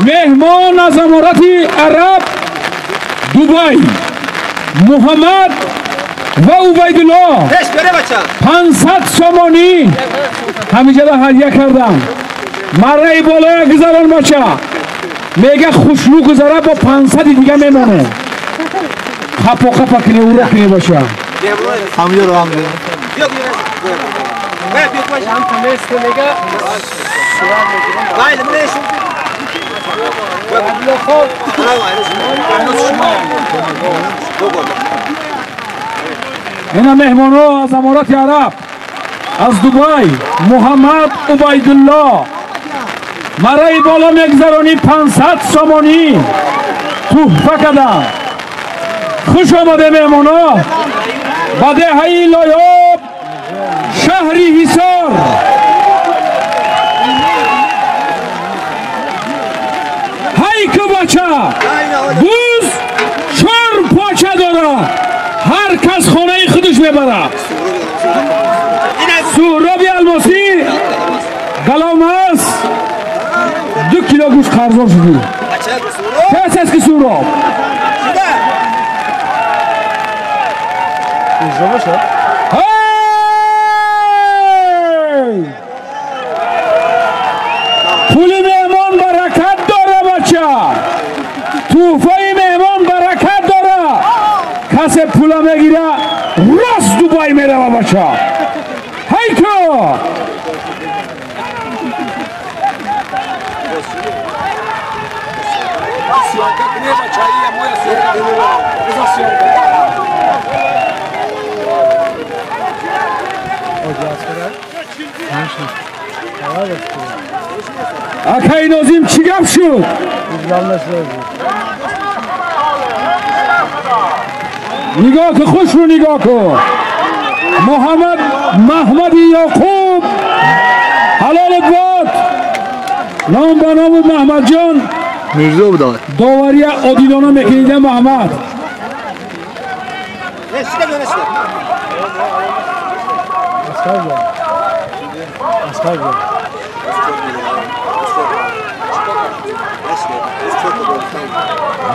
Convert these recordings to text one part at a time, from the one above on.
مهمان از امارات عرب دبی محمد و عبیدالله 500 سومانی همیشه را هدیه کردم. مرای بالا گذارن بچه میگه خوشلو گذاره با 500 دیگه میمونه. خپا خپا کنی او را کنی باشه همینجا رو هم بید اینا مهمان ها از امارات عرب از دبی محمد عبیدالله مرای بالا میگذرانی 500 سومانی تحفه کردم. خوش آمده مهمان ها با دهه لایاب شهری حصار. هی که بچه بوز 4 پاچه داره هر کس خانه خودش میبره. سهرابی الماسی گلام است 2 کیلو گوشت خرزار شدی. کس است که سهراب پول مهمان برکت داره بچه. توفای مهمان برکت داره. کسی پولا میگیره راست دبی میره بچه. هی تو اکای نازیم چی گپ شد؟ نگاه که خوش رو نگاه کن. محمد محمدی یعقوب حلالت باد. نام با نام محمد جان میرزا بود داوری عادلانه میکنیده محمد.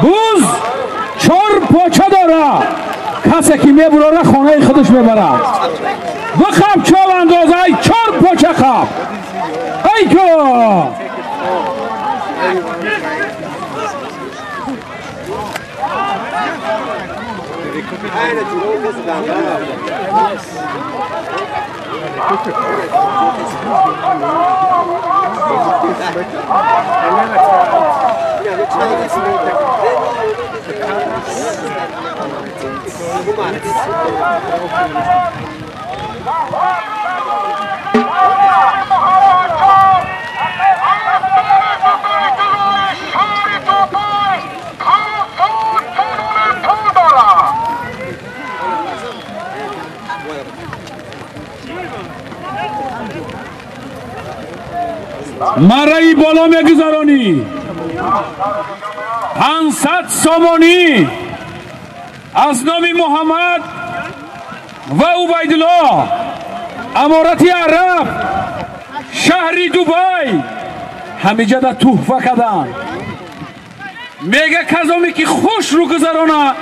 بوز 4 پاچه داره. کسی که میبره خانه خودش میبره. بخب چال اندازه 4 پاچه خب. ای که مرای بالا میگذارانی 500 سومانی از نام محمد و عبیدالله امارات عرب شهری دبی همیشه دا تحفه کردن. میگه کزامی که خوش رو گذارانه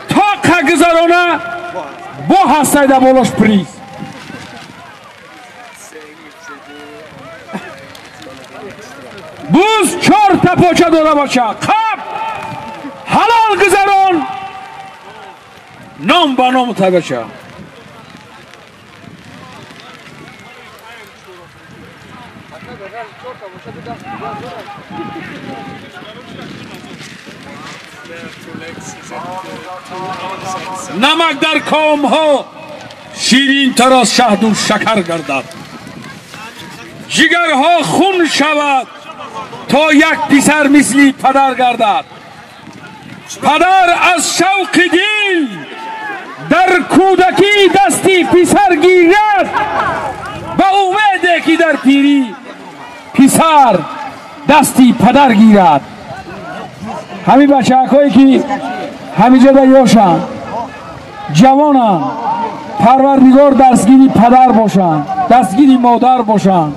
تا گذارانه با هسته دا بالاش پریز. بوز 4 تا پاچه داره باشه. خب حلال گذاران نام با نام تا باشه. نمک در کام ها شیرین تر از شهد و شکر گردد. جگرها خون شود تا یک پسر مثلی پدر گردد. پدر از شوق دل در کودکی دستی پسر گیرد. به امید که در پیری پسر دستی پدر گیرد. همین بچه هایی که همیشه در یاشن جوانن پروردگار دستگیری پدر باشن دستگیری مادر باشند.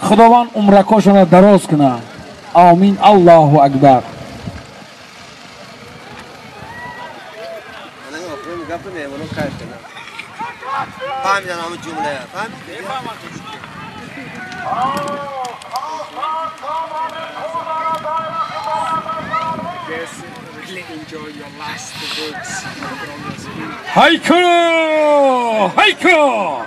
خداوند عمرکاشون را دراز کنه. آمین. الله اکبر. هایکو هایکو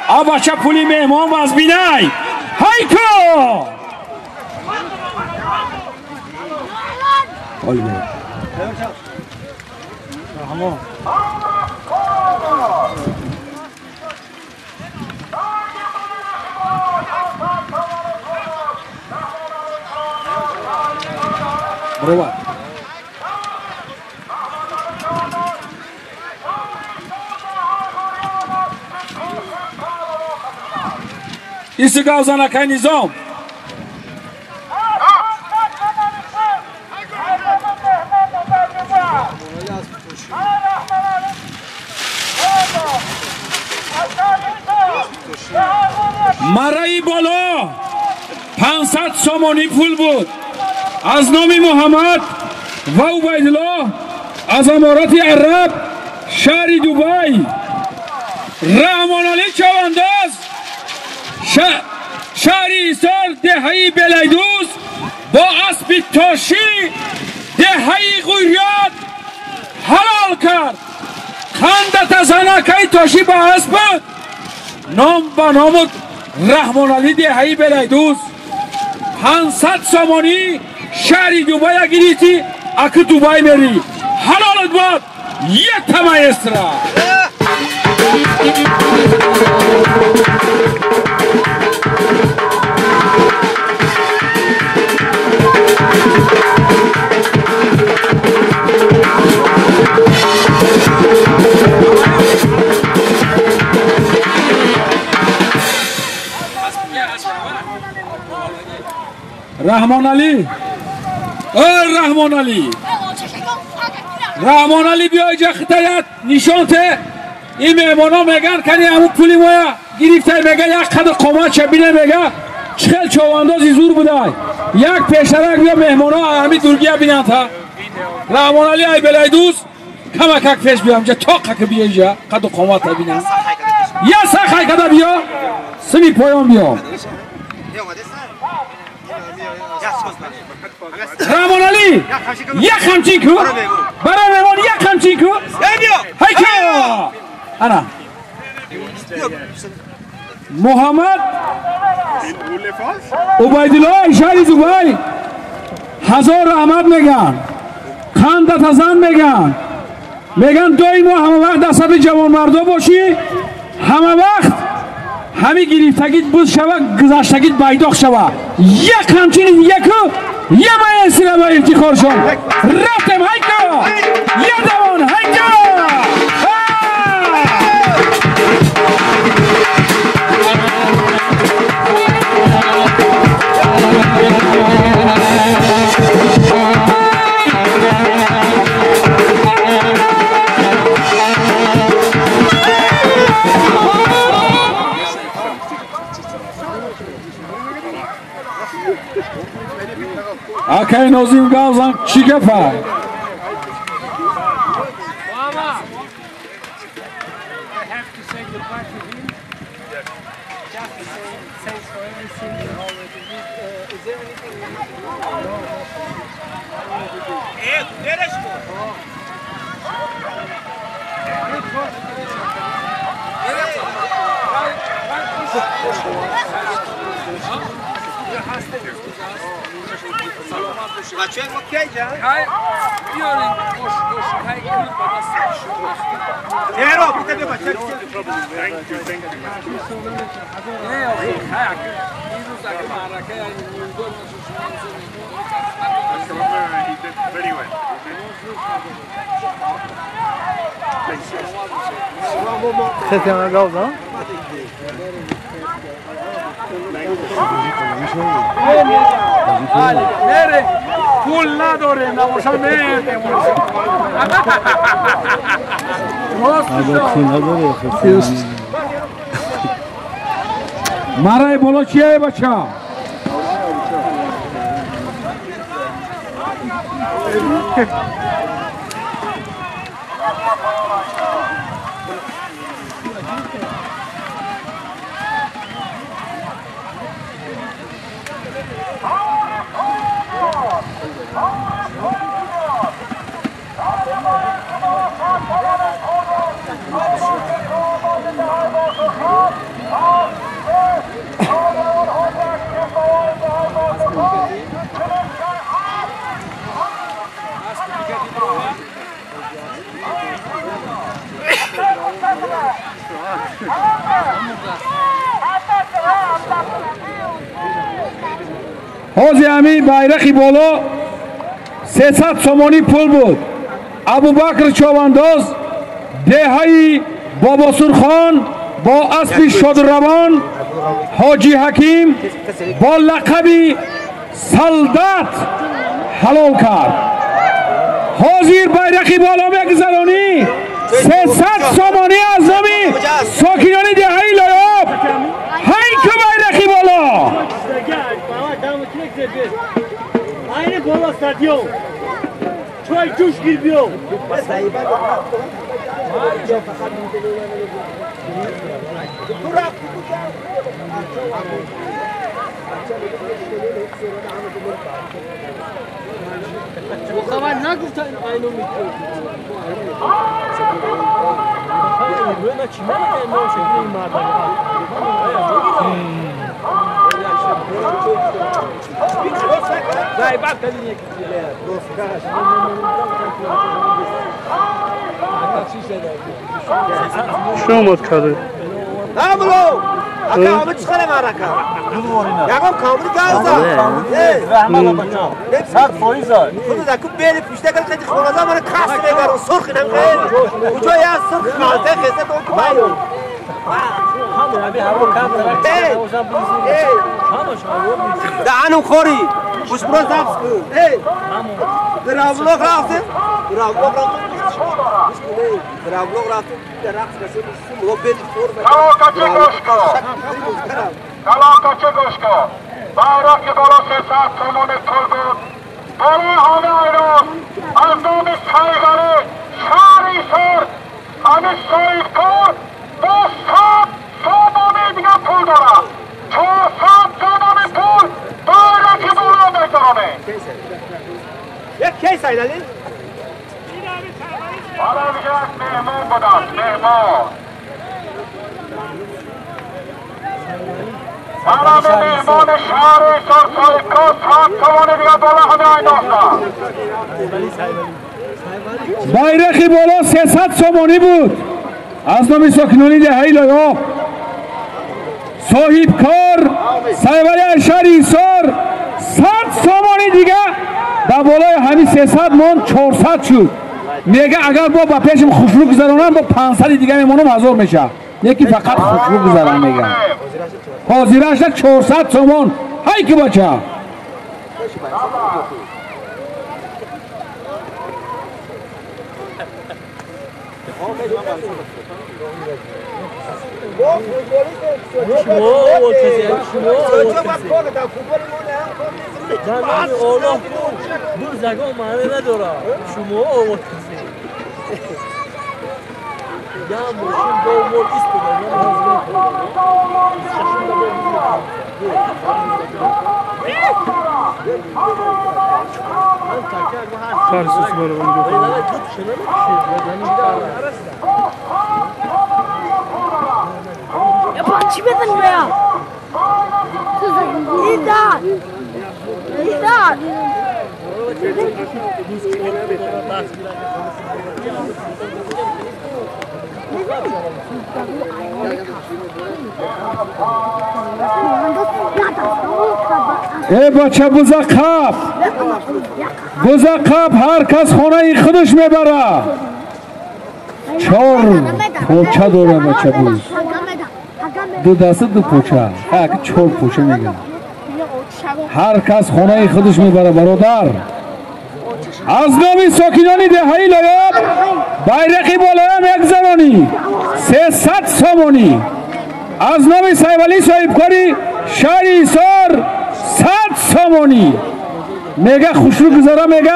آباچه پولی مهمان باز بینای هایکو برو ایستگاه زنکه نظام مرایی بالا 500 سومانی پول بود از نام محمد و عبیدالله از امارات عرب شهر دبی. رحمان علی چوانداز شهر ایسال دههی بلیدوز با اسب تاشی دههی غوریات حلال کرد. خندت زنکه تاشی با اسب نام با نام رحمان علی دههی بلیدوز 500 سومانی شهر دبی گریتی اکو دبی میری حلالت باد یک تمایسترا. رحمان علی رحمان علی رحمان علی بیا اینجا خطایت نشانته این مهمانا میگن کنی همون پولی مایا گریفته میگه یک قد قماش چبینه میگه چخل چواندازی زور بوده یک پیشترک بیا مهمانا همی درگیه بینن تا رحمان علی ای بلای دوست کمکک پیش بیام جا تاقه که بیا اینجا قد قماش بینن یا سخی کده بیا سمی پایان بیام رحمان علی یک همچین کو برای مهمان یک همچین کو های که انا محمد عبیدالله شهر دبی هزار رحمت میگن خندت ازن میگن دائم همه وقت دست جوان مردا باشی همه وقت همی گریفتگیت بود شوه گذشتگیت بیداخ شوه یک همچین یکو یه مایستیره با افتخار شد رفتم هایکا یه دوان هایکا Akay Nozim Gavzan Çikepa. بچه ما کی جان؟ بیارین خوش های کنید با دست یه رو بیته بیا بچه نه آخی خیلی این روز اگه معرکه نیوگل خیلی همه گاز ها؟ نره پول نداریم نباشم میدیم مرای بالا چیه بچه؟ حوزی همی بایرقی بالا 300 سومانی پول بود. ابوبکر چوبنداز دههای باباسور خان با اسب شادروان حاجی حکیم با لقب سلدت حلال کرد. حاضر بایرقی بالا میگذرانی 300 سومانی از نامی ساکنان دههای لایاب. های که بایرقی بالا aynı bola stadyon. Çay tuş girmiyor. Bu kadar ne güzel aynı mikro. Böyle çimen ne şekilde imarlar. Vai, bate a linha aqui. شو متكرر Amro! Akamı çıkarım araka. Yakam kamını kağıza. Sert faiz var. Bunu da kup beri pişte kal kedi khonaza bana kas begar o sork nam khair. Uco ya sork khalte khese to kumayo. Hamur abi havo kam Hey! Hey! Da anum khori. Usbro zaps. Hey! Gravlo khafte. Gravlo khafte. Gravlo khafte. Raqs kase lobet for. Kalakaçı Goşko. Bayraklı balo sesat somonu tulbut. Bolu havayros. Azdami saygari. Şari sor. Ami soytkor. Bu saat somoni diga pul dora. Çoğu saat somoni pul. Bayraklı balo meydanı. Ya key saydalin? Alacak mehmon budak. Mehmon. Arada mehmon şari sor soytkor. Saat somoni diga bola havay dosta. بایرقی بالا 300 سومانی بود از نام ساکنانی دههای لایاب. صاحب کار سایبری اشار ایسار 100 سومانی دیگه در بالای همین 300 من 400 شد. میگه اگر با پیشم خوشلو گذارونم با 500 دیگه میمونم 1000 میشه. یکی فقط خوشلو گذارم میگه حاضرش 400 سومن. های که بچه جنبی اولا بور زگاه معنی نداره شما آورد کسی یا ماشین دو مول ایست Karşısı var onu Yapma çimetin buraya. İmdat. İmdat. بچه بوزا قاب بوزا قاب هر کس خانه خودش میبره. 4 پوچه داره بچه بوز دو دسته دو پوچه 4 پوچه میگن. هر کس خانه خودش میبره برادر. از نام ساکنان دهه‌ای لایاب bayrakı بالا مگذرانی 300 سامانی از نام سایوالی صاحبکاری شهر ایسار 100 سامانی میگه خوشرو گذاره میگه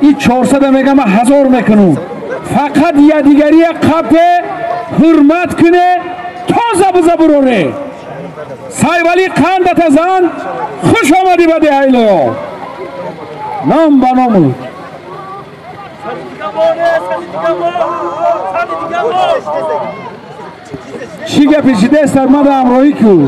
این 400 میگه من 1000 میکنم فقط یادگاری قپ حرمت کنه تازه بزا بروره سایوالی قندت ازان خوش آمدی به دهه‌ای لایاب نام با نام چی گپیشیده است در مد امروهی کو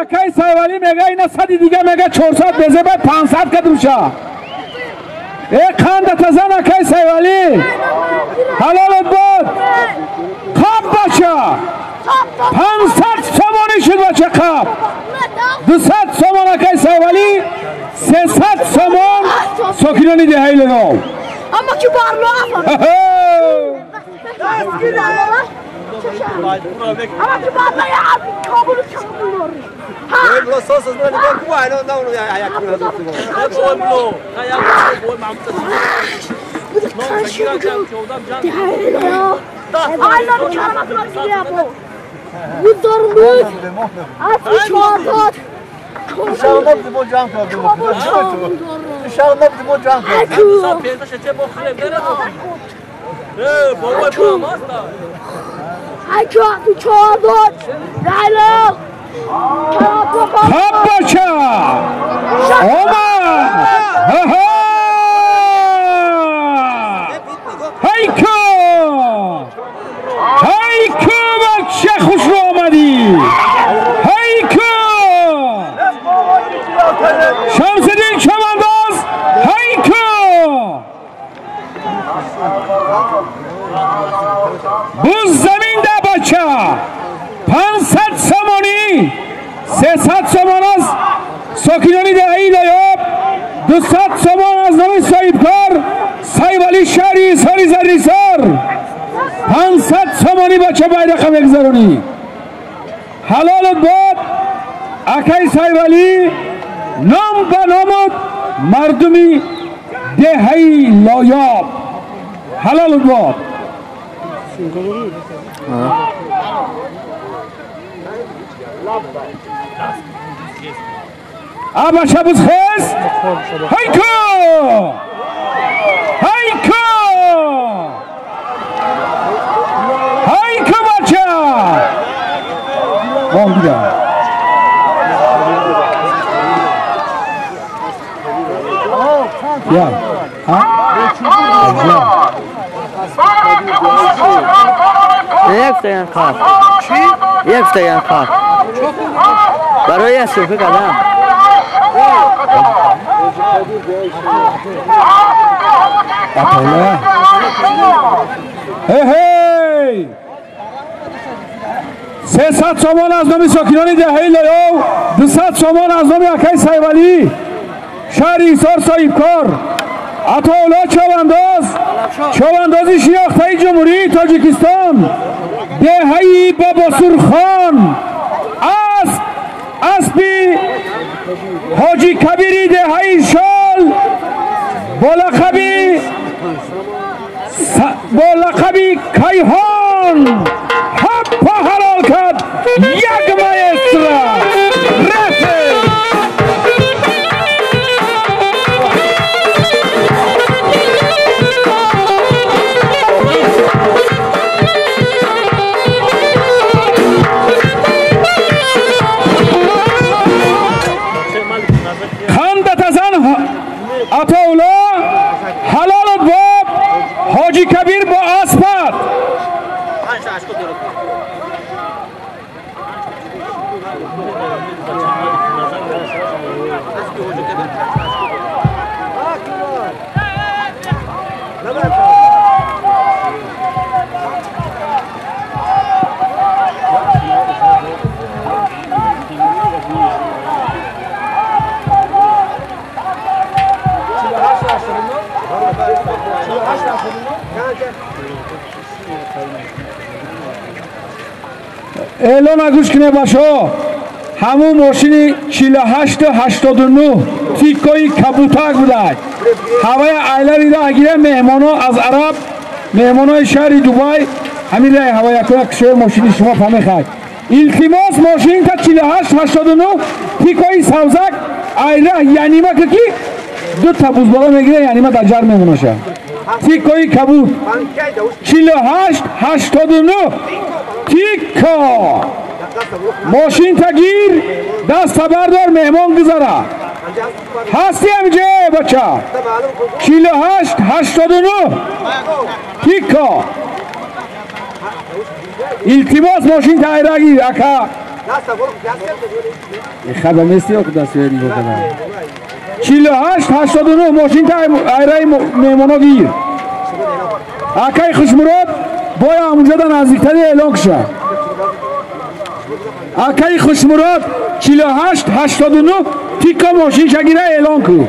اکای سایوالی میگه اینا 100 دیگه میگه 400 بزه باید 500 کدوم شا قندت ازن اکای سایوالی حلالت بود قاب باشه 500 سامانی شد بچه قاب 200 سامان اکای سایوالی 300 سامان ساکنانی دهه‌ای لایاب اما کی بارلو افر اما کی بارلو یا کابل کابل بلا صوص از من دیگه کو الان نه اونو یک کیلو دو کیلو İnşallah bizi bu can kaldı. İnşallah bizi bu can kaldı. Habbaça Omar Hayko Hayko بچه خوش رو آمدی Hayko شمس‌الدین چمنداز Hayko بوز زمین ده بچه 500 سامانی 300 سامان از ساکنانی دهه‌ای لایاب 200 سامان از نام صاحبکار سایوالی شهر ایسار زریسار 500 سامانی بچه bayrak مگذرانی حلالت بود اکای سایوالی نام به نامت مردمی دهه‌ای لایاب حلالت بود آبا شبوز خیز هایکو هایکو هایکو بچه بام دیگه یا یک ستیان کار یک ستیان کار برای سوفه کدام هی هی 300 سامان از نام ساکنان دهه‌ای لایاب 200 سامان از نام اکای سایوالی شهر ایسار صاحبکار عطاالله چواندازی شناخته جمهوری تاجیکستان دهه‌ای بابا سرخان اسبی حاجی کبیری دهه‌ای شال با لقبی کیهان حپا حلال کرد یک مایسترا خندت ازن عطاالله حلالت باب حاجی کبیر با اسبت اعلان گوش کنه باشو همون ماشین 48 و 89 تیکای کبوتک بوده هوای ایلری را اگیره مهمانا از عرب مهمانای شهر دبی همین رای هوای کشه ماشین شما فهمه خواهد التماس ماشین تا 48 89 تیکای سوزک ایله یعنی ما که دو تا بوز بالا میگیره یعنی ما در جر میمونه شه تیکای کبوت 48 89 تیکا ماشین تگیر دست بردار مهمان گذاره هستی همینجا بچه 48 89 تیکا التماس ماشین تایره گیر اکا خدا میستی او که دست بیاری بکنم 48 89 ماشین تایره مهمانا گیر اکای خوشمراد باید همونجا در نزدیکتری اعلان کشه اکای خوشمراد 48 89 تیکا ماشین شگیره اعلان کو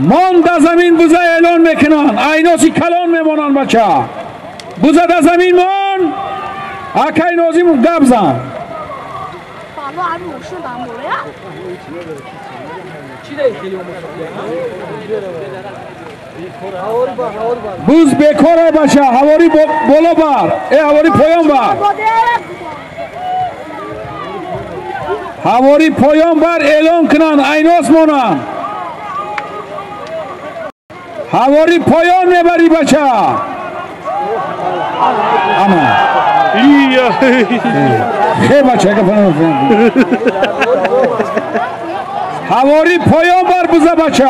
من در زمین بوزه اعلان میکنن ایناسی کلان میمانن بچه بوزه در زمین من اکای نازیم گب زن بابا همین موشون دموره بوز بیکاره بچه هواری بالا بر ای هواری پایان بر هواری پایان بر اعلان کنن ایناس مانن هواری پایان میبری بچه اما خیلی بچه که هواری پایان بر بوزه بچه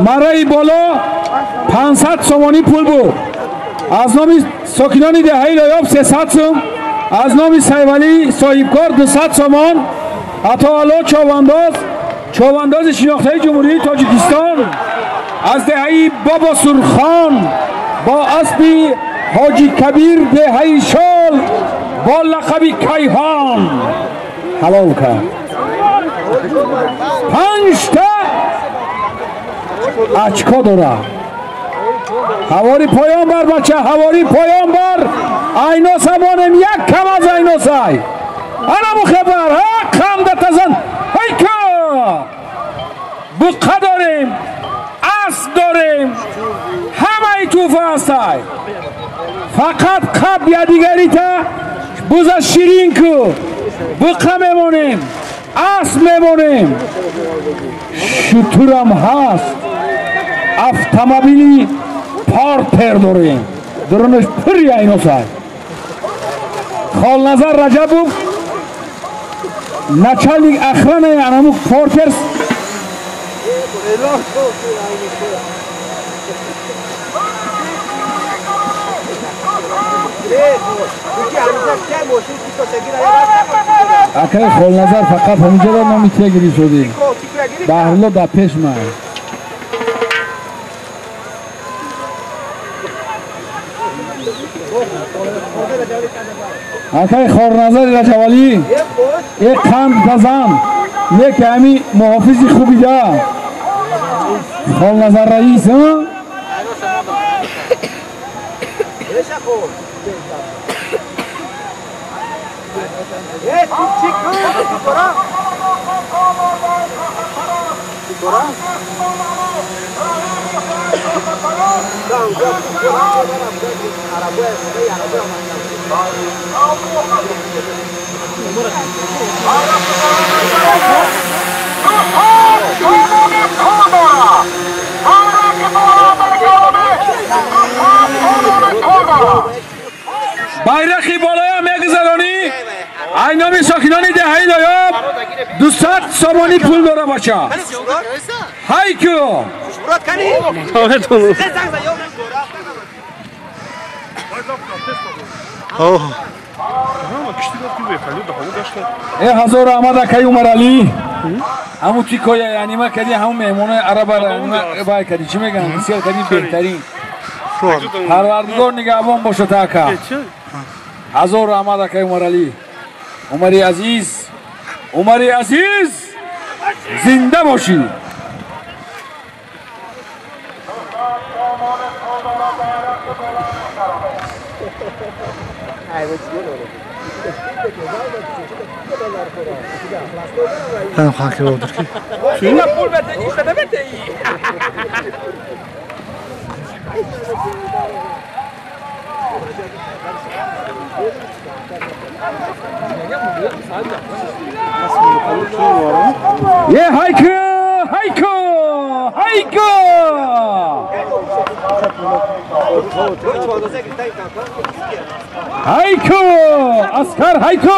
مرای بالا 500 سومانی پول بود از نام ساکنان دهه لایاب 300 سوم از نام سیولی صاحبکار 200 سومان عطاالله چاوانداز شناخته جمهوری تاجیکستان از دهه بابا سرخان با اسبی حاجی کبیر دهه شال با لقب کیهان حلال کرد 5 تا اچکا داره هواری پایان بر بچه هواری پایان بر ایناس همانم یک کم از ایناس های انا مخبر ها کم ده تزن هیکا بقه داریم اسب داریم همه ای توفه هست های فقط قبل یا دیگری تا بوز شیرین کو بقه میمونیم اسب میمونیم شطورم هست автомобили پارتر داریم درونش پری ایناس های خالنظر رجبوف начальник охраны анамук портер акай холназар фақат ҳаминҷоро номи тегири шудем баҳрло да пеш ман акай хорназари раҷавалӣ е қанд газан не ки ҳами муҳофизи хубида холназар раис байрақи болоя мегузаронӣ ای نامی ساکنان دهه‌ای لایاب 200 سامانی پول داره باشه های کو شورات کنی تاهتون زنگ زن یا ای هزار آمده که عمر علی همون تیکوی یعنی ما کردی همون مهمون عرب باید کردی چی میگن بسیار کردی بهترین پروردگار نگهبان باشه تاکا هزار آمده که عمر علی عمری عزیز زنده باشی هم خاکی رو در کی این پول بده این بده بده یه هایکو اسکر هایکو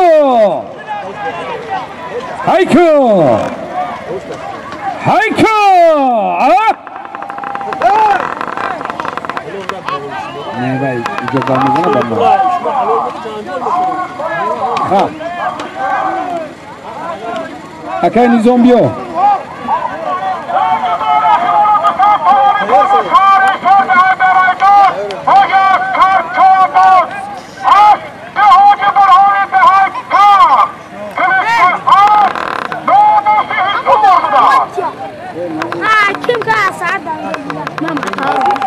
نه بای اینجا با میزنه با ما ها اکای نظام بیو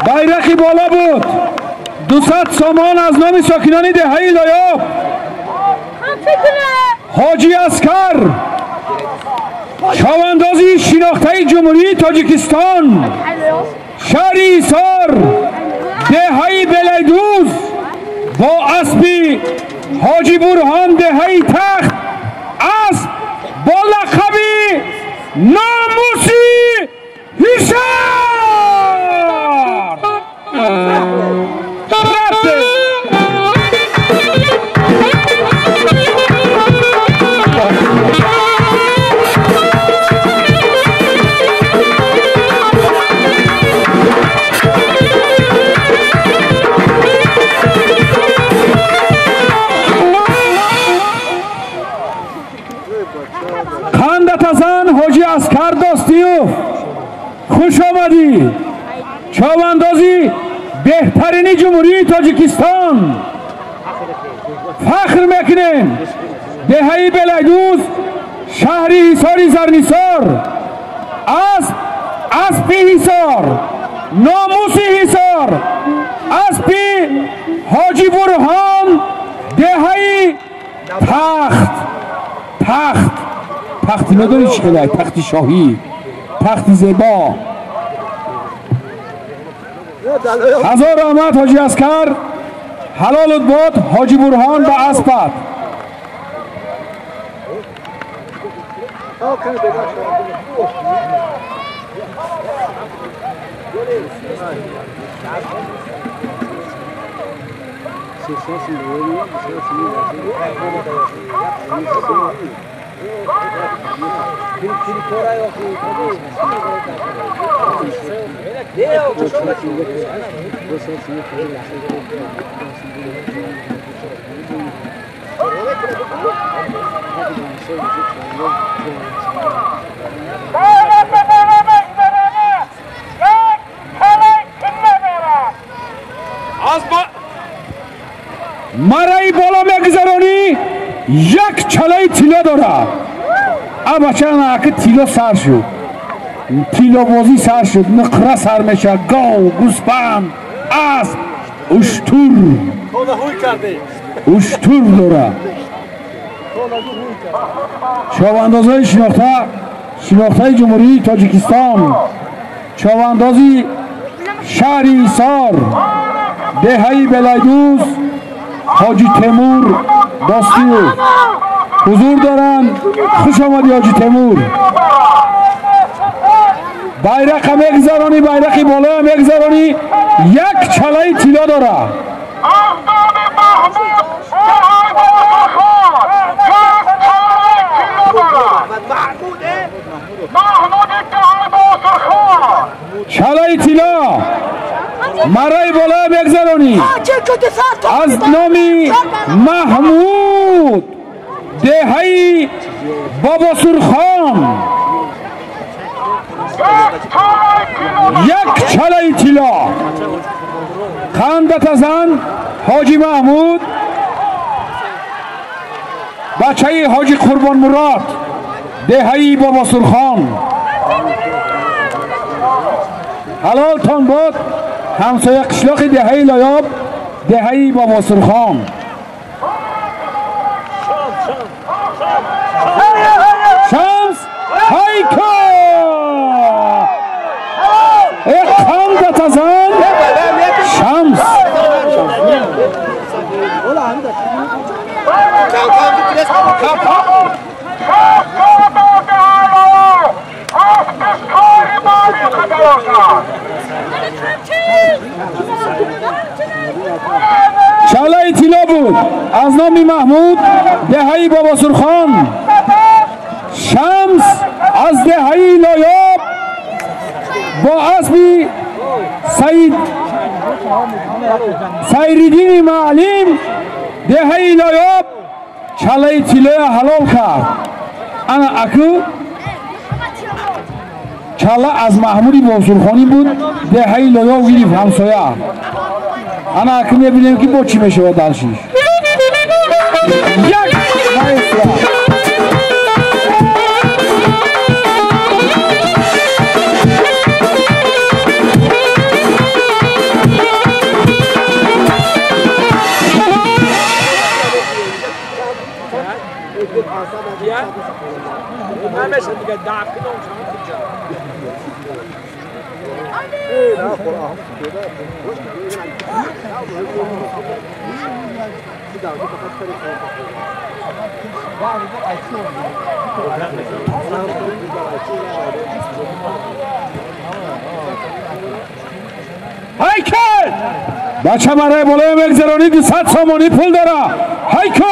بایرقی بالا بود 200 سامان از نام ساکنان دهه‌ای لایاب حاجی اسکر چاواندازی شناخته جمهوری تاجیکستان شهر ایسار دهه‌ای بلیدوز با اسبی حاجی برهان دهه‌ای تخت اسب با لقبی ناموسی هیشار خندت ازن حاجی اسکر داستیو خوش آمدی چاواندازی بهترین جمهوری تاجیکستان فخر میکنیم دهه‌ای بلیدوز شهری ایساری زرنیسار اسبی ایسار ناموسی ایسار اسبی حاجی برهان دهه‌ای تخت نداری چی خیلی تخت شاهی تخت زیبا هزار آمد حاجی اسکر حلالت باد حاجی برهان به اسبت مرای بالا میگذرانی یک چلای تیلا داره بچه که تیلا سر شد تیلا بازی سر شد نقره سر میشه گاو گوسپند اسب اشتور داره چاواندازهای شناخته جمهوری تاجیکستان چاواندازی شهر ایسار دهه‌ای بلیدوز حاجی تیمور داستیو حضور دارن خوش آمدی حاجی تیمور بایرق هم اگذرانی بایرقی بالا هم اگذرانی یک چلای تیلا داره آفتاب محبوب محمود اتحاد آسرخان چالای طلا مرای بالا بگذارونی از نامی محمود دهی بابا سرخان یک چالای طلا خندت ازن حاجی محمود بچه حاجی قربان مراد دهی بابا سرخان حلال تان بود همسایه قشلاق دهی لایاب دهی بابا سرخان شمس هایکا یک خندت ازن شمس چالای طلا بود از نام محمود دهی بابا سرخان شمس از دهی لایاب با اسبی سیریدین معلم دهی لایاب چالای طلا حلال کرد انا اکو چالا از محمودی بابا سرخانی بود دهی لایاب گیریم همسایه انا اکو میبینیم که با چی میشه دلشیش یک مایسترا هایکل بچه مرای بالای مگذرانی 200 سامانی پول داره هایکل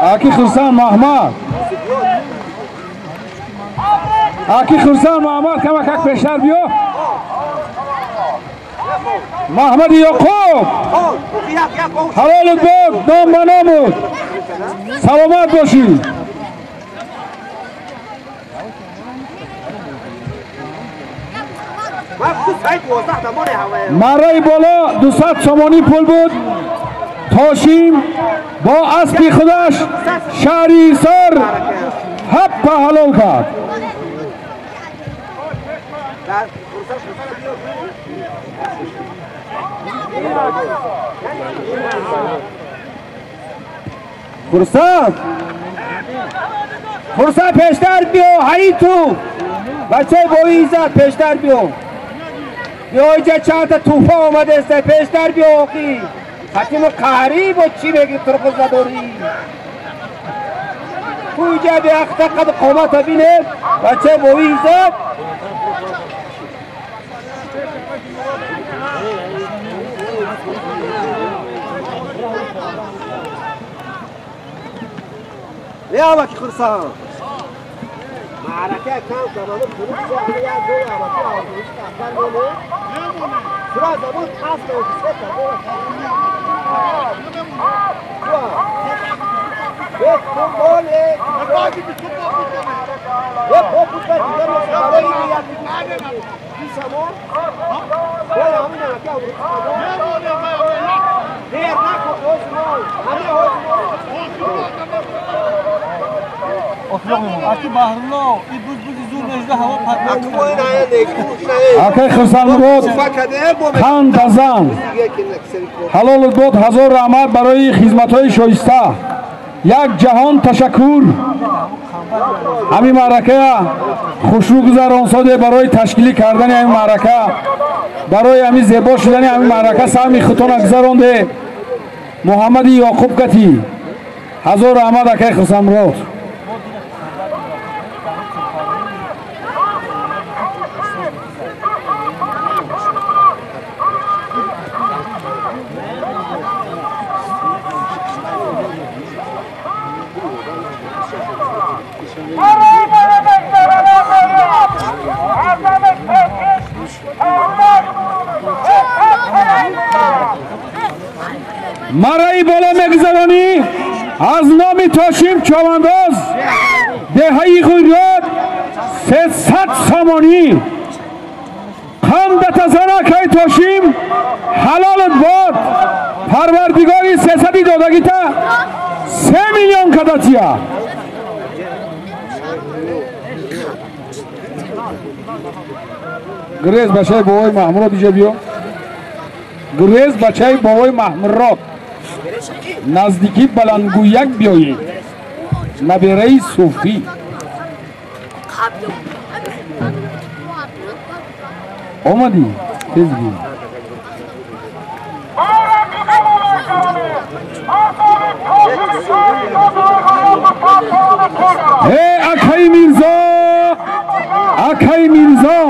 Aki Khursan Mahmad Aki Khursan Mahmad kamak peşler diyor Mahmud Yaqub halal بود نام منامود سلامت باشید مرای بالا 200 سامانی پول بود تاشیم با اسبی خودش شهری سر حب حلال کرد فرصت پیشتر بیو هایی تو بچه با ایزد پیشتر بیو اینجا چند تا توفه آمده است پیشتر بیو آقی حکیم قهری با چی بگی ترخوز نداری تو اینجا به اخت قد قومت بینه بچه با ایزد Ya bak kırsan. Maraka kan zamanı kırık zamanı ya böyle ama bu ağzını çıkartan böyle. Sıra zaman tasla ofiste tabii. Ve futbol ve futbol ve sabah iyi yaptık. Bir zaman. Böyle hamle yapıyor. Diğer ne koyuyorsun? Hani Aki bahrlo, ibuz zul mejde hava patladı. Akay Khirsamrod Khan Dazan Halol bod hazor rahmat baroyi xizmatҳои shoista. Як ҷаҳон ташаккур. Ҳамин маъракаи хушрӯ гузаронсоде барои ташкилӣ кардани ҳамин маърака, барои ҳамин зебо шудани ҳамин маърака саҳми худтона гузаронде. Муҳаммади Ёқуб Катӣ. Ҳазор раҳмат акай Хирсамрод. Мараи боло мегузаронӣ аз номи Тошим Човандоз деҳаи Ғӯйрод 300 сомонӣ. Қамдатазан акай Тошим ҳалолат бод. Парвардигори 300 додагита 3 миллион кадатия. Грез бачаи бовои Маҳмурод иҷа биё. Грез бачаи бовои Маҳмурод. Наздики баландгӯяк биёед. Набераи суфӣ. омадӣ? Тез бӣ. акай Мирзо! Акай Мирзо!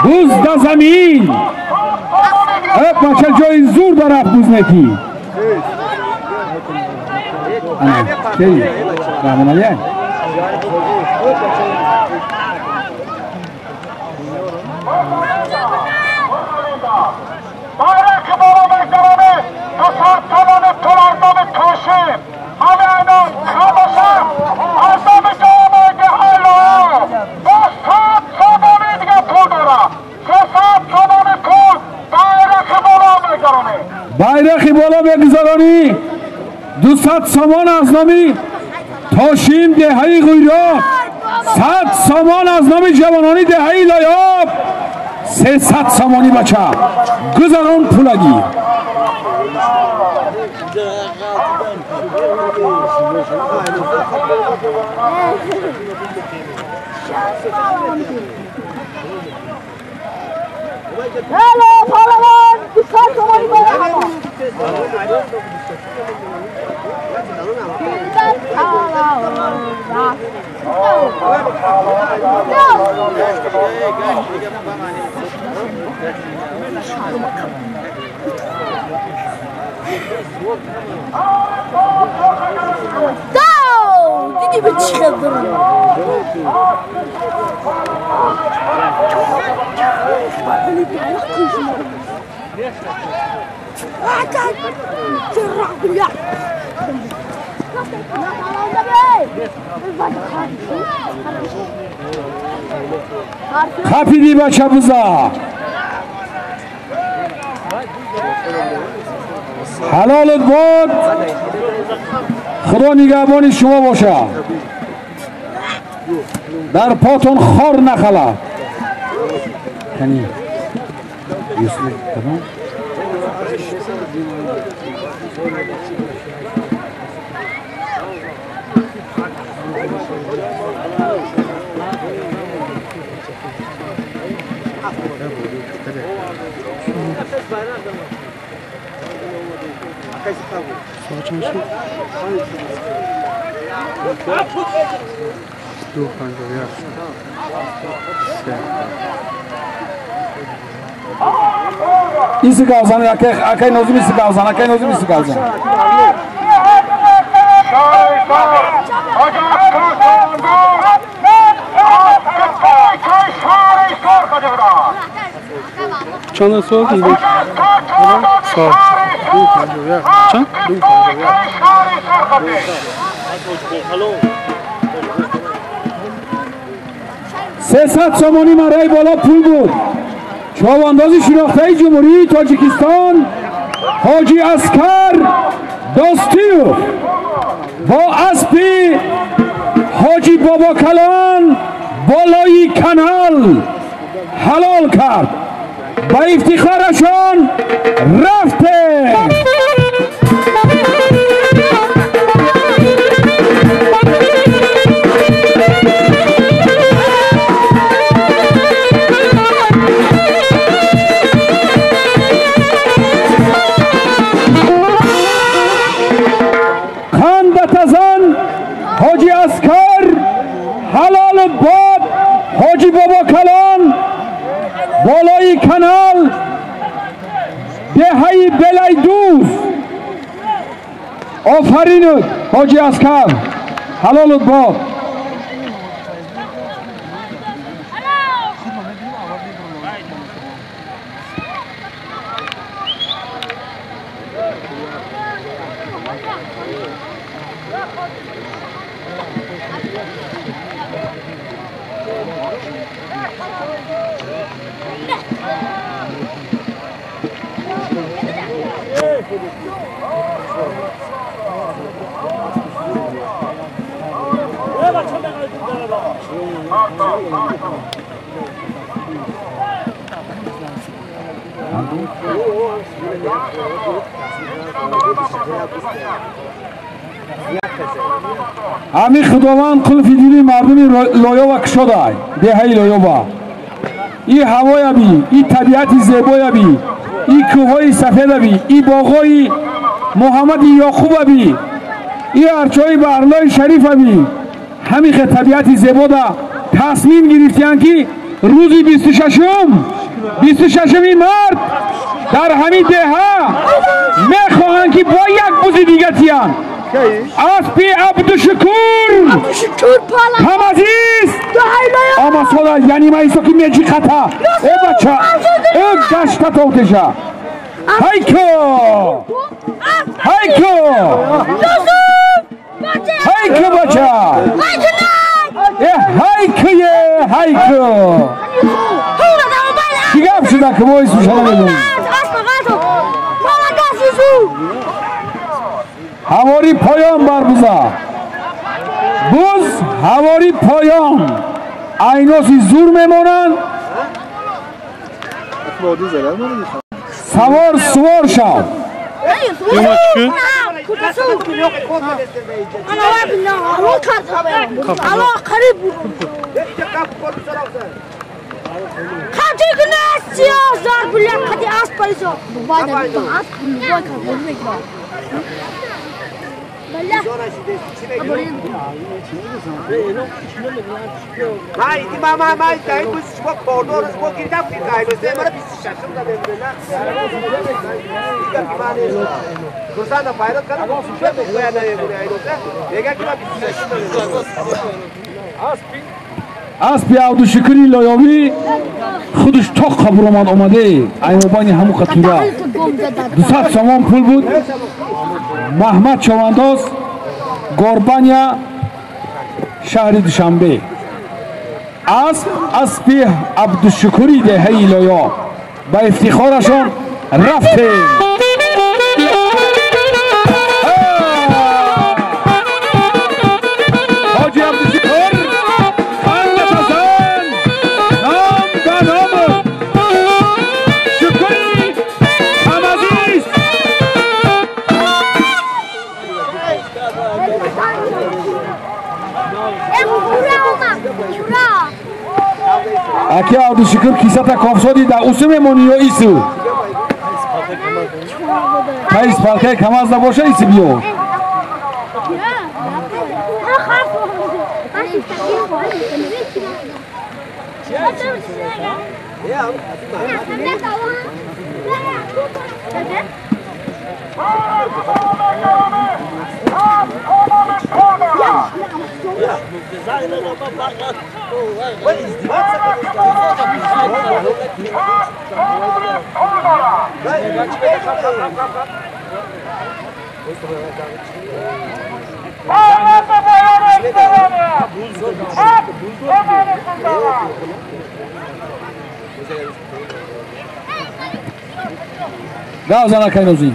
Бузда замин! бача ҷои зур дарахт бузнетӣ. Rahmanaliyan. Bayrak bolo mekanı, dusar talanı tulardanı taşıyım. Havayana kabaşa, azamı camiye hala. Dostat samanı diye puldura. Sesat samanı pul, bayrak bolo mekanı. Bayrak bolo meguzaroni. 200 سامان از نامی تاشیم دهه‌ی غویراد، 100 سامان از نامی جوانانی دهه‌ی لایاب، 300 سامانی بچه گذران پولگی. هلا پهلوان 200 سامانی باید. دیدی به چی خبره خپیدی بچه بزا حلالت بود خدا نگهبان شما باشه در پاتون خار نخلا کنی یوسف تمام ایسی گازان اکی نوزم ایسی گازان اکی نوزم ایسی گازان چند سال دیگه سال چند 300 سامانی برای بالا پول بود. چوانداز شناخته جمهوری تاجیکستان حاجی اسکر داستیوف با اسب حاجی بابا کلان بالای کانال حلال کرد. با افتخارشان رفته. حاجی اسکر حلال باد حاجی بابا کلان بالای کانال دهی بلای دوست آفرین حاجی اسکر حلال باد. امی خداوند قلفی دیلی مردمی لویا و کشاده دهی لویا با ای هوای بی ای طبیعت زیبای بی ای کوههای سفید بی ای باغای محمد یعقوب بی ای ارچای برلای شریف بی همین طبیعت زیبا دا تصمیم گرفتیان که روزی 26 مرد در همین دهه میخواهند که با یک بوزی دیگه تیان اسب عبدالشکور هم عزیز اما صدا یعنی ما ایسا که میجی خطا او بچه او گشت توتشا هایکو بچه هایکو چی گفت شده که با ایسو شده میدونی هواری پایان بر بوزا بوز هواری پایان ایناسی زور میمونن سوار شو اسب عبدالشکوری لایاوی خودش تا قبرمان آمده ایوبانی همو خطوره 200 سامان پول بود. محمد چوانداز گوربانیا شهر دوشنبه اسب عبدالشکوری دهی لایا با افتخارشان رفته. حاجی عبدالشکور خانه تزن نام دانام شکری هم عزیز اکی عبدالشکور کیسه تا کافسادی در اوسم مونیو ایسو تایز پالکه کم از نباشه ایسی بیو Gazana kaynozin.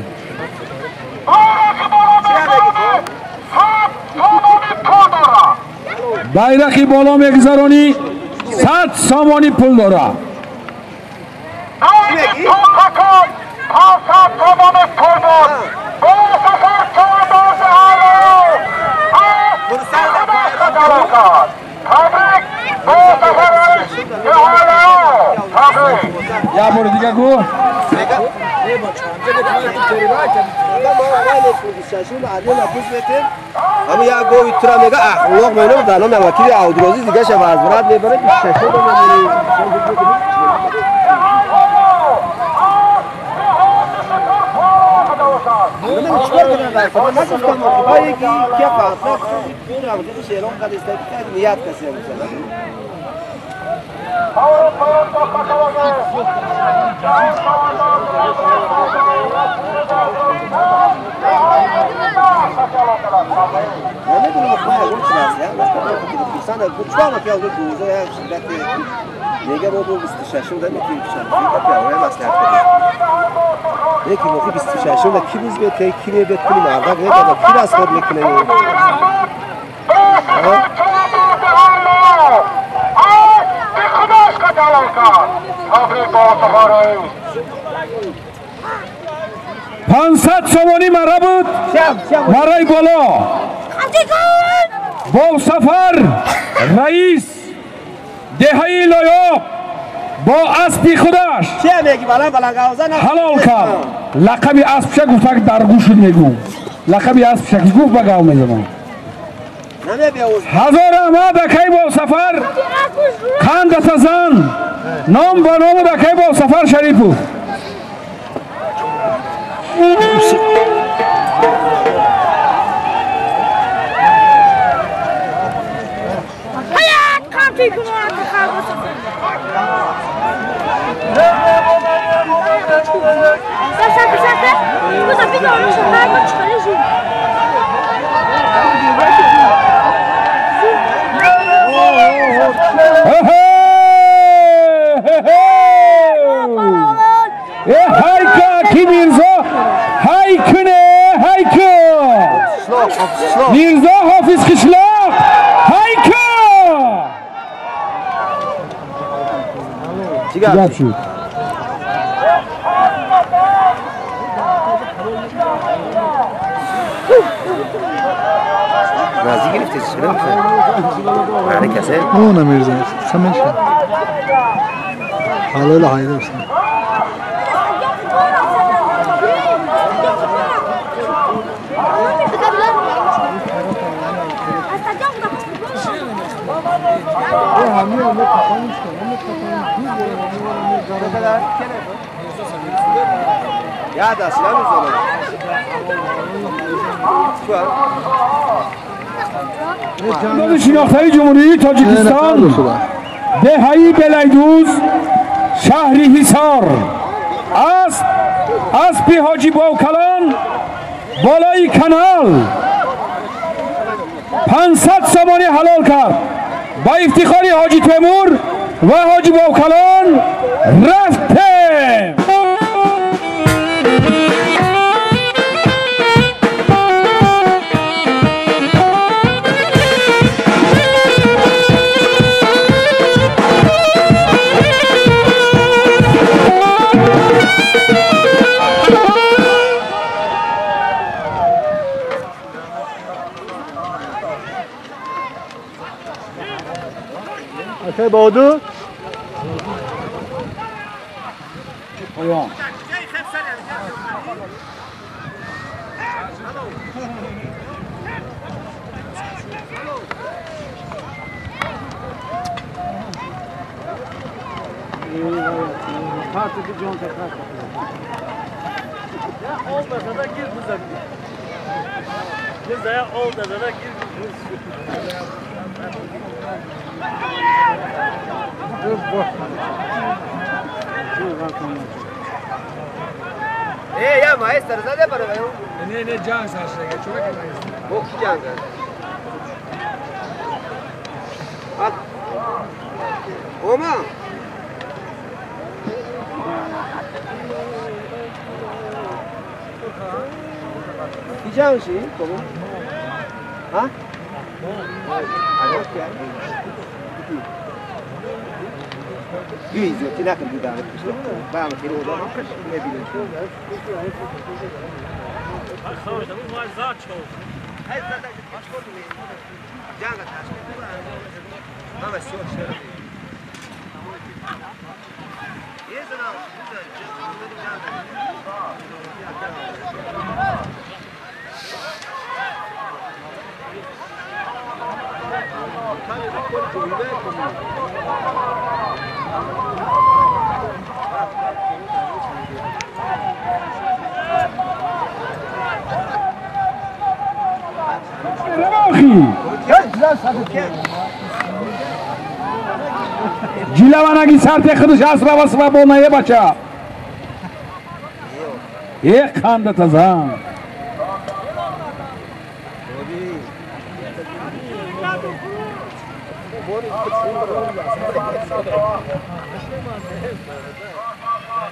Bayraqi bola megzaroní 100 somoni pul dora. Ya bor diga go. همه یا گوی ترا میگه اخلاق منو دانم نه وکیل آودروزی دیگه شواز برات میبره 26 نمیدونم خواهی اون چی هست بیستان چوام که اون دوزه یا شدت دیگه با 26 دادن میتونیم بشن دیگه پیاوره مصلحت کنیم یکی موقع 26 دادن کی بیز بیت کی بیت کنی مردا گرفت دادا کی راست کار میکنه خداش کا جلال کن تبریک با سفر 500 somoni mara bud. Maray bola. با سفر رئیس دهه‌ای لایق با اسبی خودش حلال کرد. لقب اسب شد گفت در گوش میگم. لقب اسب شد گفت بگاو میگم. هزار احمد کی با سفر خان دستزن نام با نام کی با سفر شریفو. میرزا حافظ کشلاق هایکا چی گفت شد نازی گرفتی چرا معنی کسی اون میرزا سمش حلال حایده است Ya da silah mı zorluyor? داد شناخته‌ای جمهوری تاجیکستان دهه‌ای بلیدوز شهری حصار اسب حاجی باوکلان بالای کانال 500 somoni حلال کرد با افتخار حاجی تیمور و حاجی باوکلان رفته اخی بادو پایان Olmasa da gir bu zaman. Cezaya olmasa da gir. Ya maestro, zade para ver. Ne can saçla geçiyor ki maestro. Bu ki can ver. At. Oma. Can şey, como? Ha? Yüz yok, ne kadar bir daha. Ben mi kere oda? Ne bileyim. Savaşta bu var zat çok. Hayır zaten baş koydum. Can kaç. Ama çok şey. Yeter abi. Gilavanagi sarte kılıç asra basma bolnaya baça. Kanda tazam.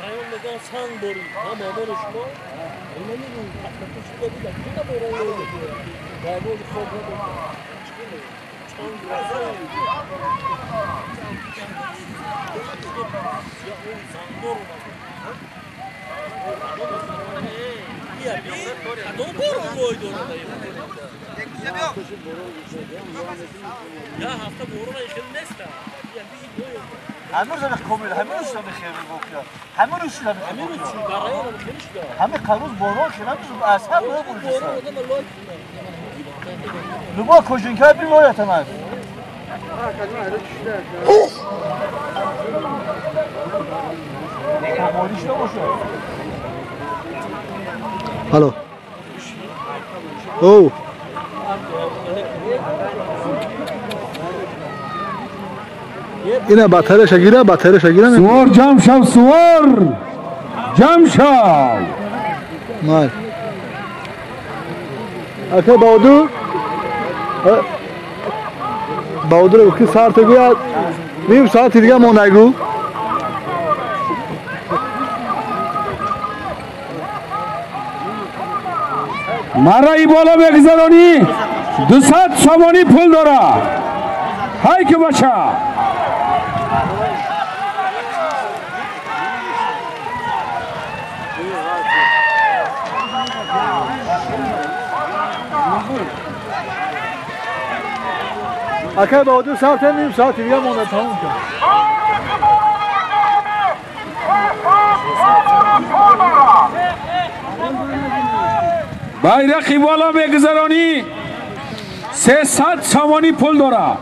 Rayonda san boru. Ama boru şu. Onların taktığı şu bir dakika boru oluyor. Ya bu çok همه روز کامل همه روز بخیر میگفتم همه روز شده همه کاروز باران شدن تو اصلا رو بردن لبا کوچین که بی لایت من هلو او اینه باترش گیره سوار جام شو سوار جام شو مال اکه بادو که ساعت گویا نیم ساعت دیگه مونایگو مرا ای بالا بگذارانی 200 سامانی پول داره های که بچه اکه بادو ساعت نیم ساعت دیگه مونده تموم کن bayrak بالا بگذارانی 300 سامانی پول داره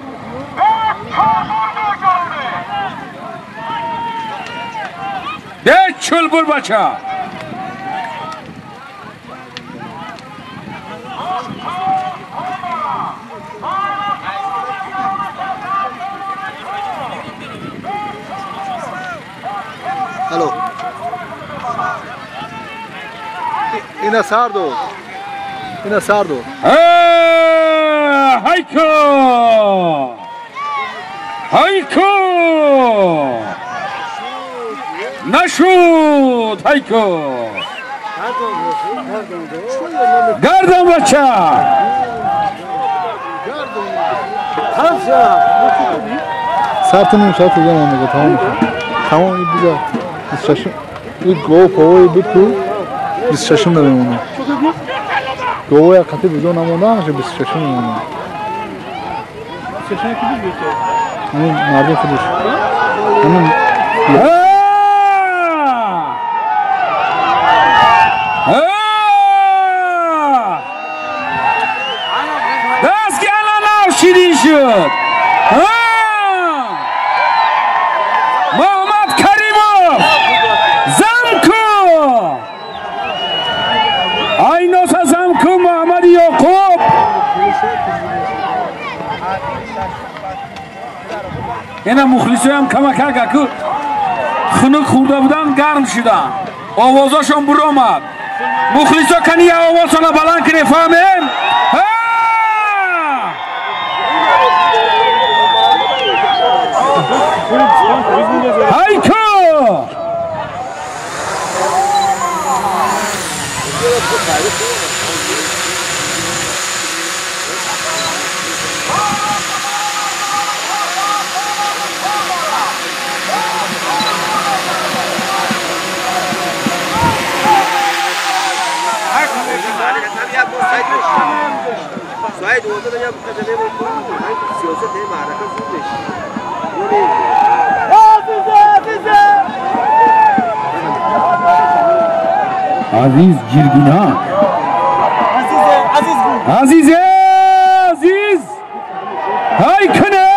ده چلبول بچه الو اینه ساردو هایکو نشود هایکو گردم بچه ساعت نیم ساعت دیگه مونده تمام این دیگه 26 این گوه پاوی بود تو 26 نمیمونه گوه یا قطعی بیدون نمونده همشه 26 نمیمونه 26 کدی بیده؟ همین مردم خودش همین دست که الان نوشیدی شد محمد کریمov اینا مخلصی هم کمک کرد که خنک خورده بودن گرم شدن آوازاشون برو آمد مخلصا کنی آوازشون بلند کنی فهمیم هایکو سعید اوضاع دنیا مقدمه میکنم سیاست معرکه زود بشه عزیز جیرگینا عزیز های کنه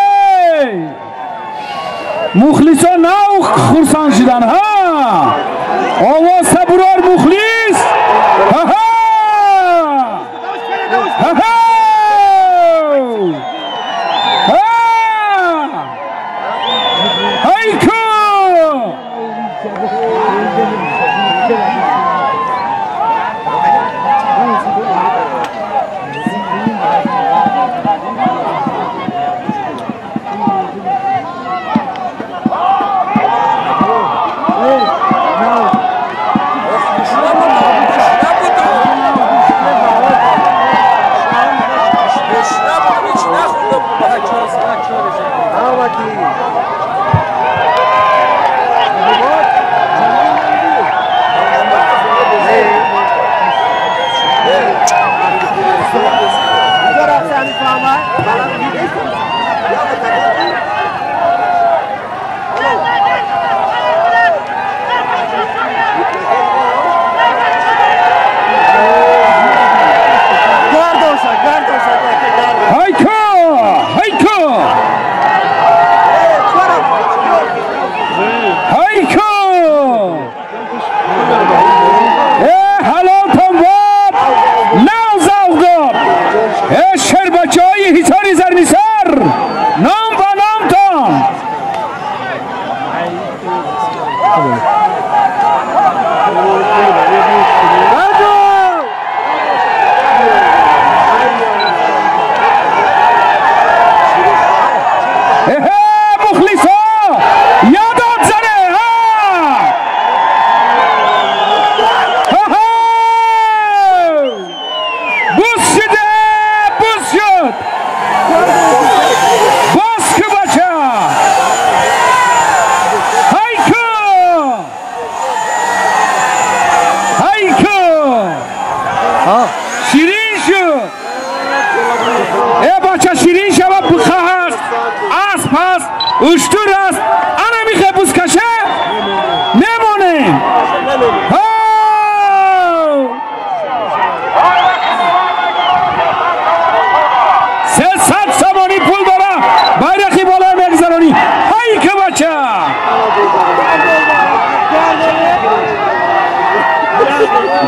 مخلصا نو خورسان شدن ها آواز سبرار مخلص ها ها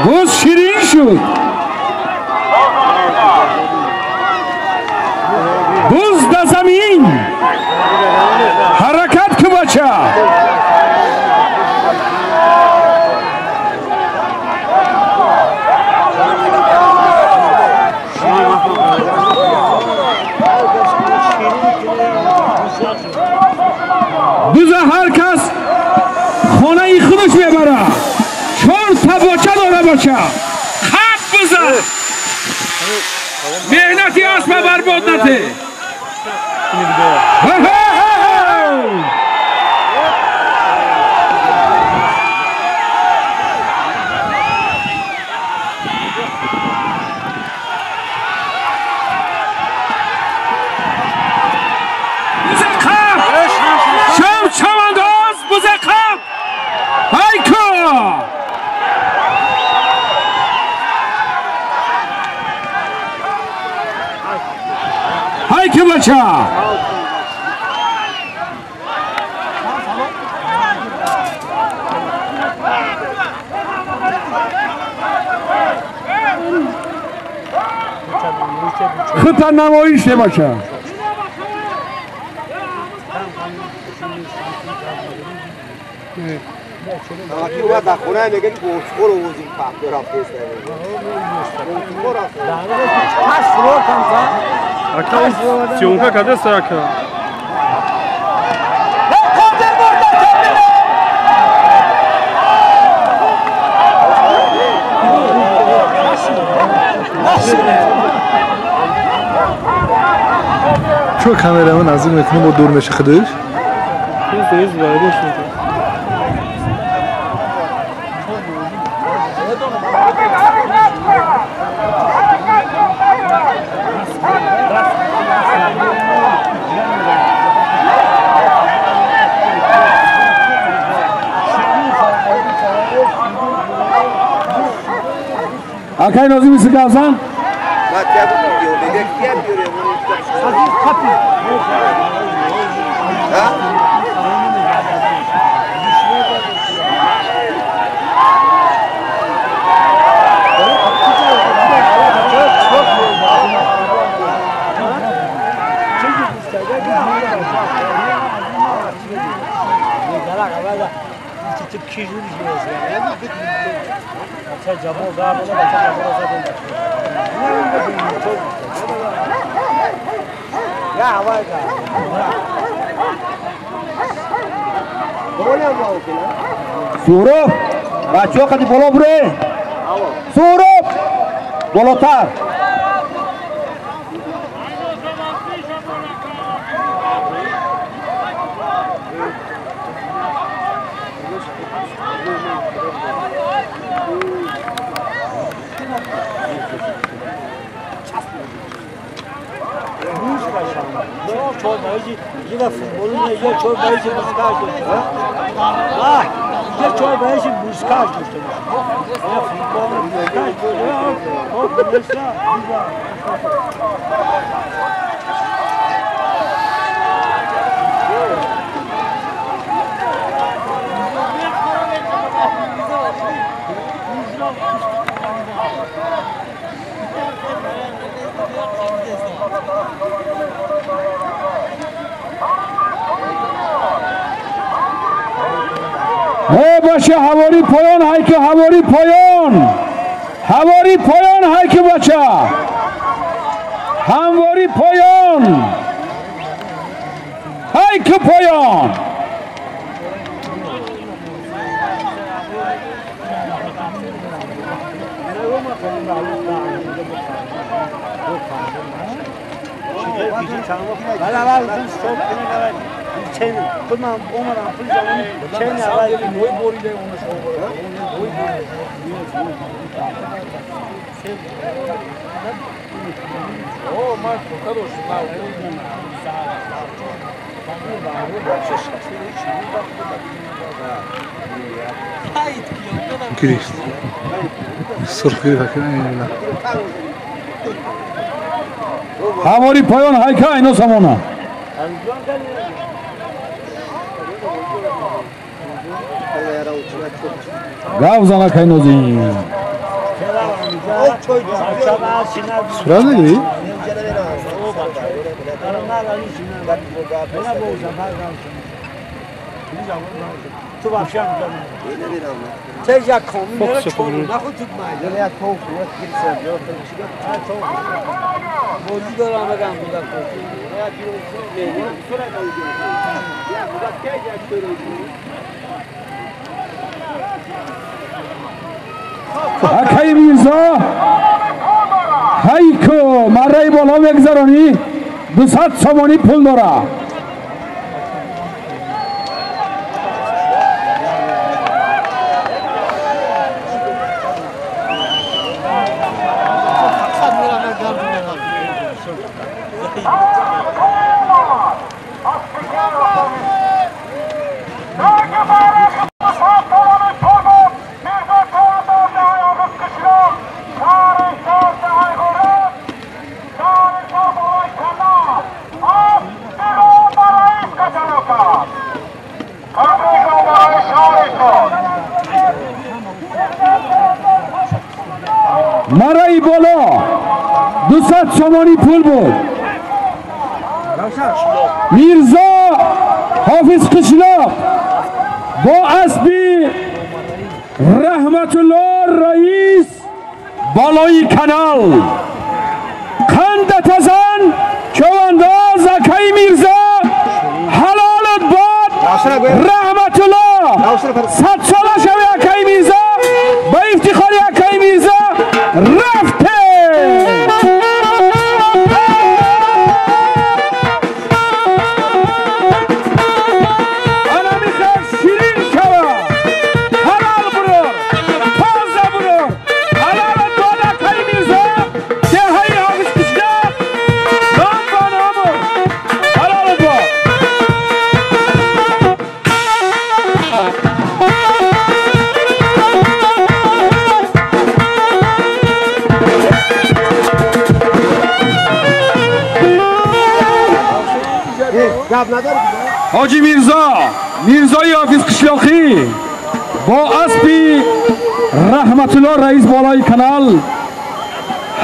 بوز شیرین شد بوز در زمین حرکت که بچه بوز هر کس خانه ای خودش ببره چون تباچه داره باشه خط بزن مهنتی اسب برباد نده های که بچه خطر نمایش نباشه Aki اومد در خونه میگه که گوشخور رو وزیم پخت رفته است Kaç flor kanka? Aka Sionka kada saka. Şu kameramı nazır metni bu durma çıkıdır. Biz böyle şey. Akay Nazım Sıkavsan. بعد کیا بیو میگه کیا بیو Hazır kapı. ها Surup. Bachoo kadi bolo bure. Surup. Bolotar. Çorbayıcı yine futbolun ya çorbayıcı muskaj götürüyor. Ah, ya çorbayıcı muskaj götürüyor. Ya futbolun muskaj götürüyor. O mesela Hey başı havari poyon hayki havari poyon. Havari poyon hayki bacha. Havari poyon. Hayki poyon. beraber uzun çok kadar çen tamam olmadan full zamanı çen var boy boruyla onu şov boy O mas kadar şuna Kirist. Sırf bir bakın aynen. Havari poyon hayki ayno samona. Gavzan akay Nazım. Sura ne gibi? Tu başam اینه میرم tezya komünlere çoğunu nakıl tutmayın. دنیا تو قوت گیرسه جو تو Bozu dönemeden burada koşuyor. یا گیرسه نه سرعت نمیگیره یا خدا که یا Akay Mirza. Hayko marray bola megzaroni 200 somoni pul dora. Maray bola 200 somoni pul بود. Mirza Hafiz Qishloq با اسبی رحمت الله رئیس بالای کانال خندت ازن چوانداز اکای میرزا حلالت باد رحمت الله 100 ساله شوی اکای میرزا با افتخاری اکای میرزا رفته حاجی میرزای حافظ قشلاقی با اسبی رحمت الله رئیس بالای کانال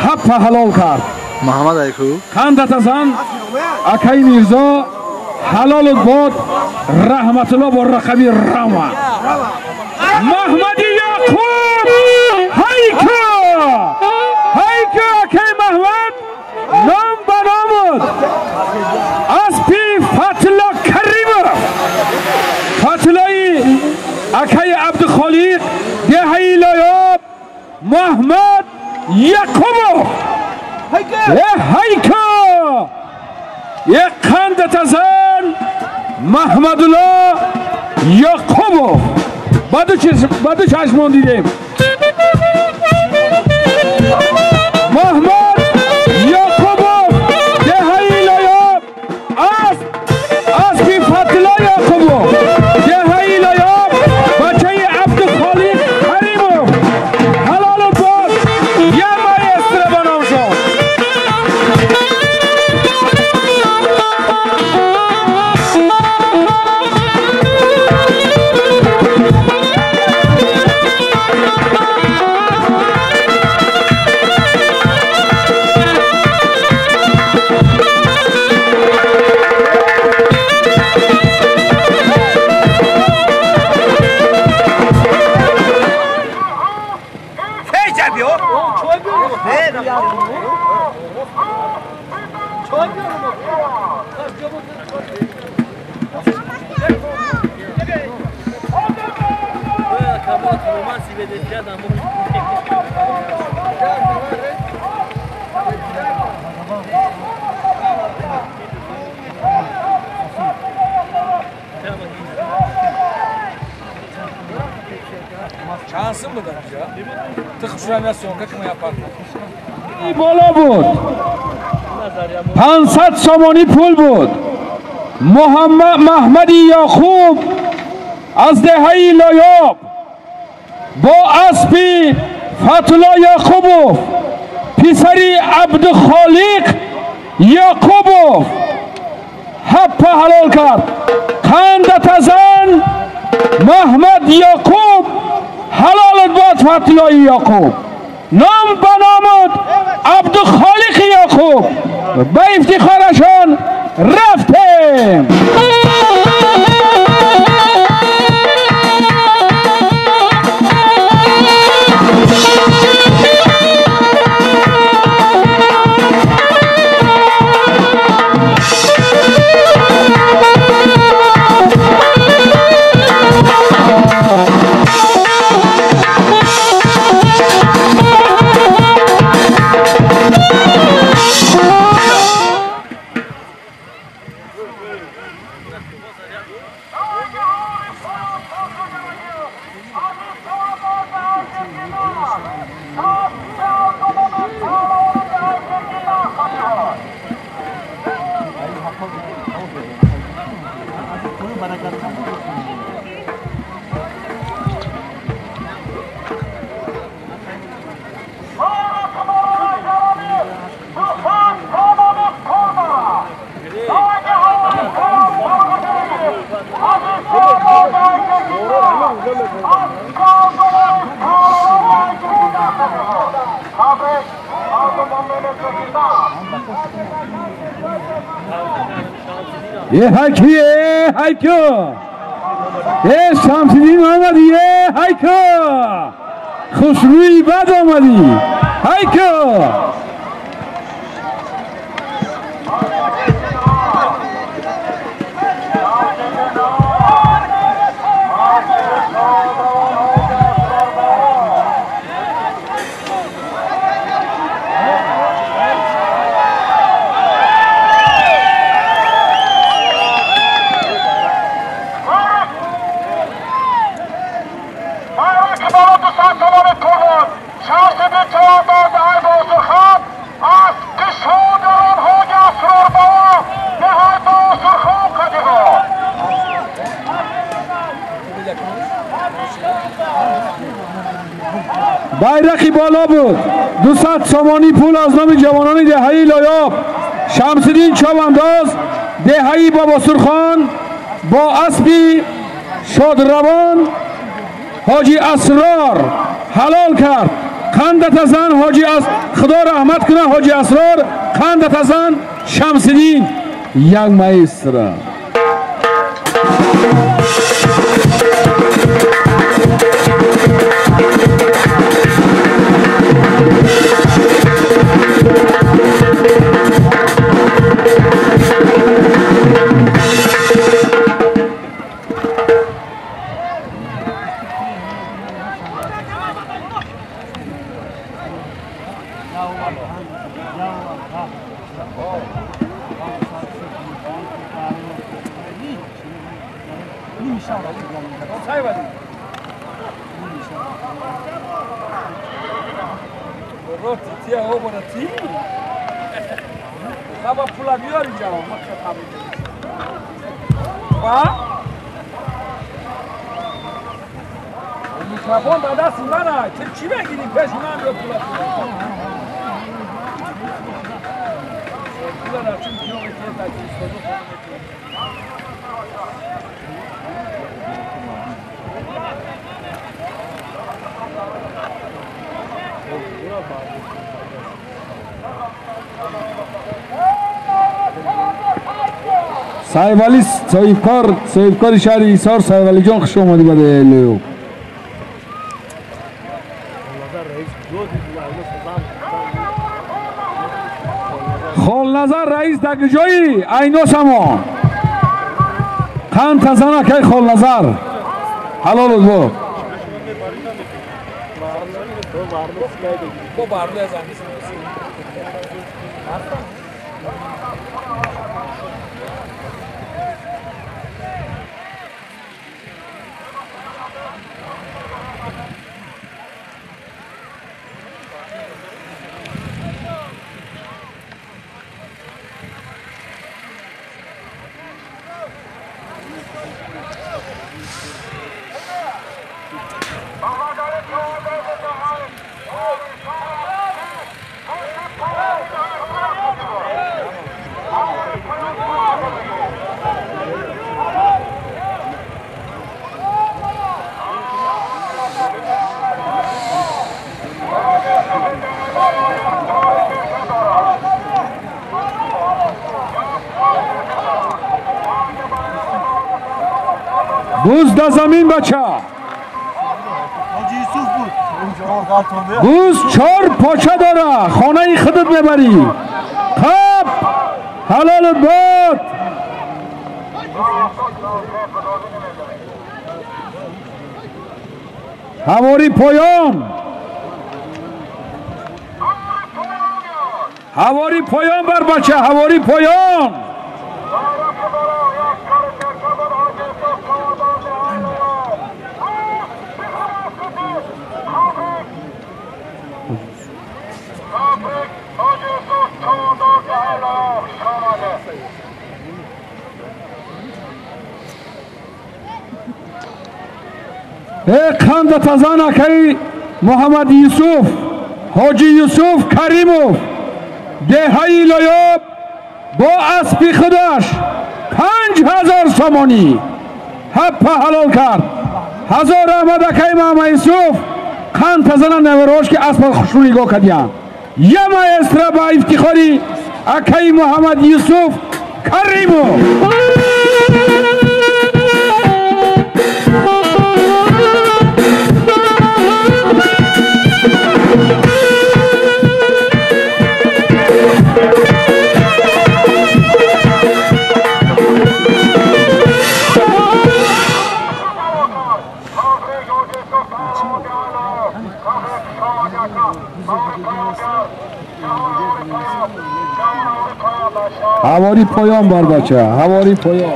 حپ حلال کرد. محمد ایکو خندت ازن اکای میرزا حلال باد رحمت الله با رقمی روا محمد یعقوب هیکو اکای محمد نام بنامد اسبی فتلا کریم فتلای اکای عبدالخالق دهی لایاب محمد یعقوب هیکو یک خندت ازن محمد الله یعقوب بعدو چشمان دیدیم محمد یعقوب دهی لایاب اسبی فتلا یعقوب دهی لایاب بچه عبدالخالق حریمو حلال باز یه مایستر بنام شد Şansın mı da ya? Tıkışıramazsın, kakma yapar. بالا بود 500 سامانی پول بود محمد یعقوب از دهه لایاب با اسبی فتلا یعقوب پسری عبدالخالق یعقوب حپ حلال کرد خندت ازن محمد یعقوب حلالت باد فتلا یعقوب نام بنامد عبدالخالق یعقوب به افتخارشان رفتیم ये है कि شمس‌الدین آمدی هایکا خوشروی بد آمدی هایکا بایرقی بالا بود 200 سامانی پول از نام جوانان دهه‌ای لایاب شمس‌الدین چاوانداز دهه‌ای بابا سرخان با اسبی شادروان حاجی اسرار حلال کرد قندت ازن حاجی خدا رحمت کنه حاجی اسرار قندت ازن شمس‌الدین یک مایسترا میکروفون در دست منه چی بگیریم پیش من رو پولا در چون کیلومتر در سایوالی صاحبکار شهر ایسار سایوالی جان خوش آمدی بده لیو خال نظر رئیس دگجایی اینو سما قند تزنه که خال نظر حلال بود بوز در زمین بچه بوز 4 پاچه داره خانه خودت میبری خب حلال بود هواری پایان بر بچه هواری پایان قند تزان اکی محمد یوسف حاجی یوسف کریموف دهه‌ای لایاب با اسبی خودش 5000 سامانی حپ حلال کرد هزار احمد اکی محمد یوسف قند تزان نوروش که اسب خوشروی گو کدیان یه مایسترا با افتخاری اکی محمد یوسف کریموف حوالی پایان بار بچه حوالی پایان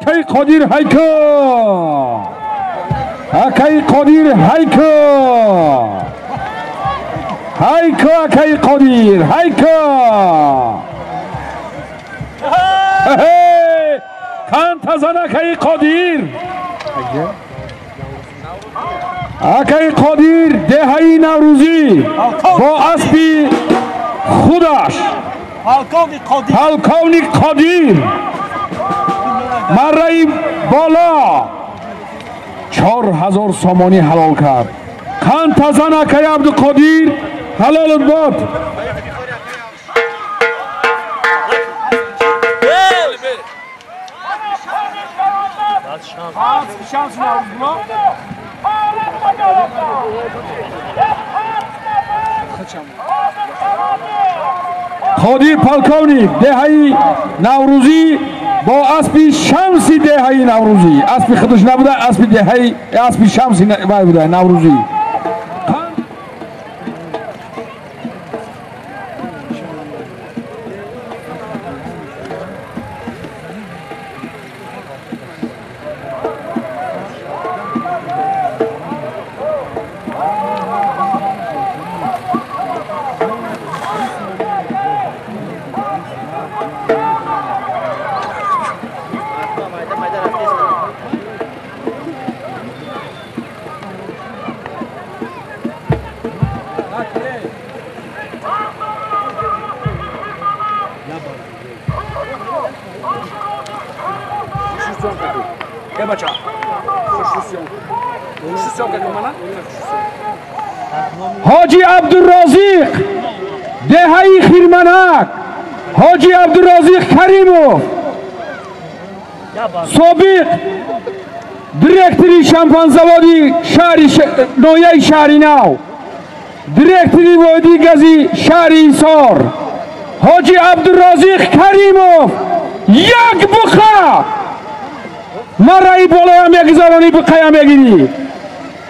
کی قدیر هایکا کی قدیر هایکا هایکا کی قدیر هایکا کان تزنه کی قدیر اکی قدیر دهی نوروزی با اسبی خودش هلکونی قدیر مرای بالا 4000 سامانی حلال کرد کان تزن اکی عبدالقدیر حلال باد قدیر پالکونی دهی نوروزی با اسبی شمسی دهی نوروزی اسبی خودش نبوده اسبی دهی اسبی شمسی بوده نوروزی حاجی عبدالرازق دهی خیرمنک حاجی عبدالرازق کریمو سابق دیرکتری شمپانزوادی نویه شهری نو دیرکتری وادی گزی شهری ایسار حاجی عبدالرازق کریمو یک بخه مرای بالایم یک زرانی بخیم یگیری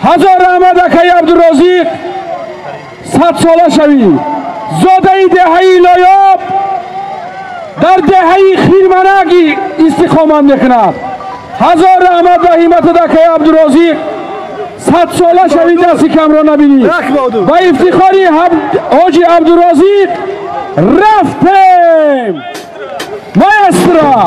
هزار احمد اکی عبدالرازق 100 ساله شوی زاده دهی لایاب در دهی خیرمنگی استقامت میکند هزار احمد و همت اکی عبدالرازق 100 ساله شوی دستی کم را نبینی و افتخاری حاجی عبدالرازق رفتیم ماسترا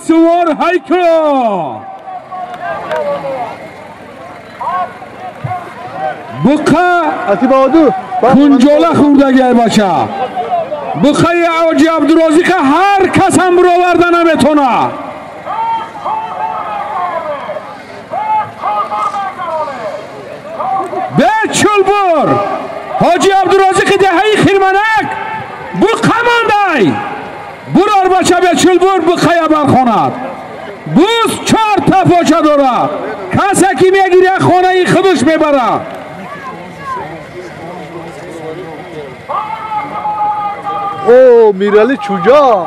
سوار هایکا بقا کنجوله خوردگی بچه بقا حاجی عبدالرازق هر کس هم برآورده نمیتونه به چلبور حاجی عبدالرازق دهی خیرمنک بقا مانده برار بچه به چلبور بخیه برخواند بوز 4 تفاچه داره کسی که میگیره خانه ای خودش میبره او میرالی چوجا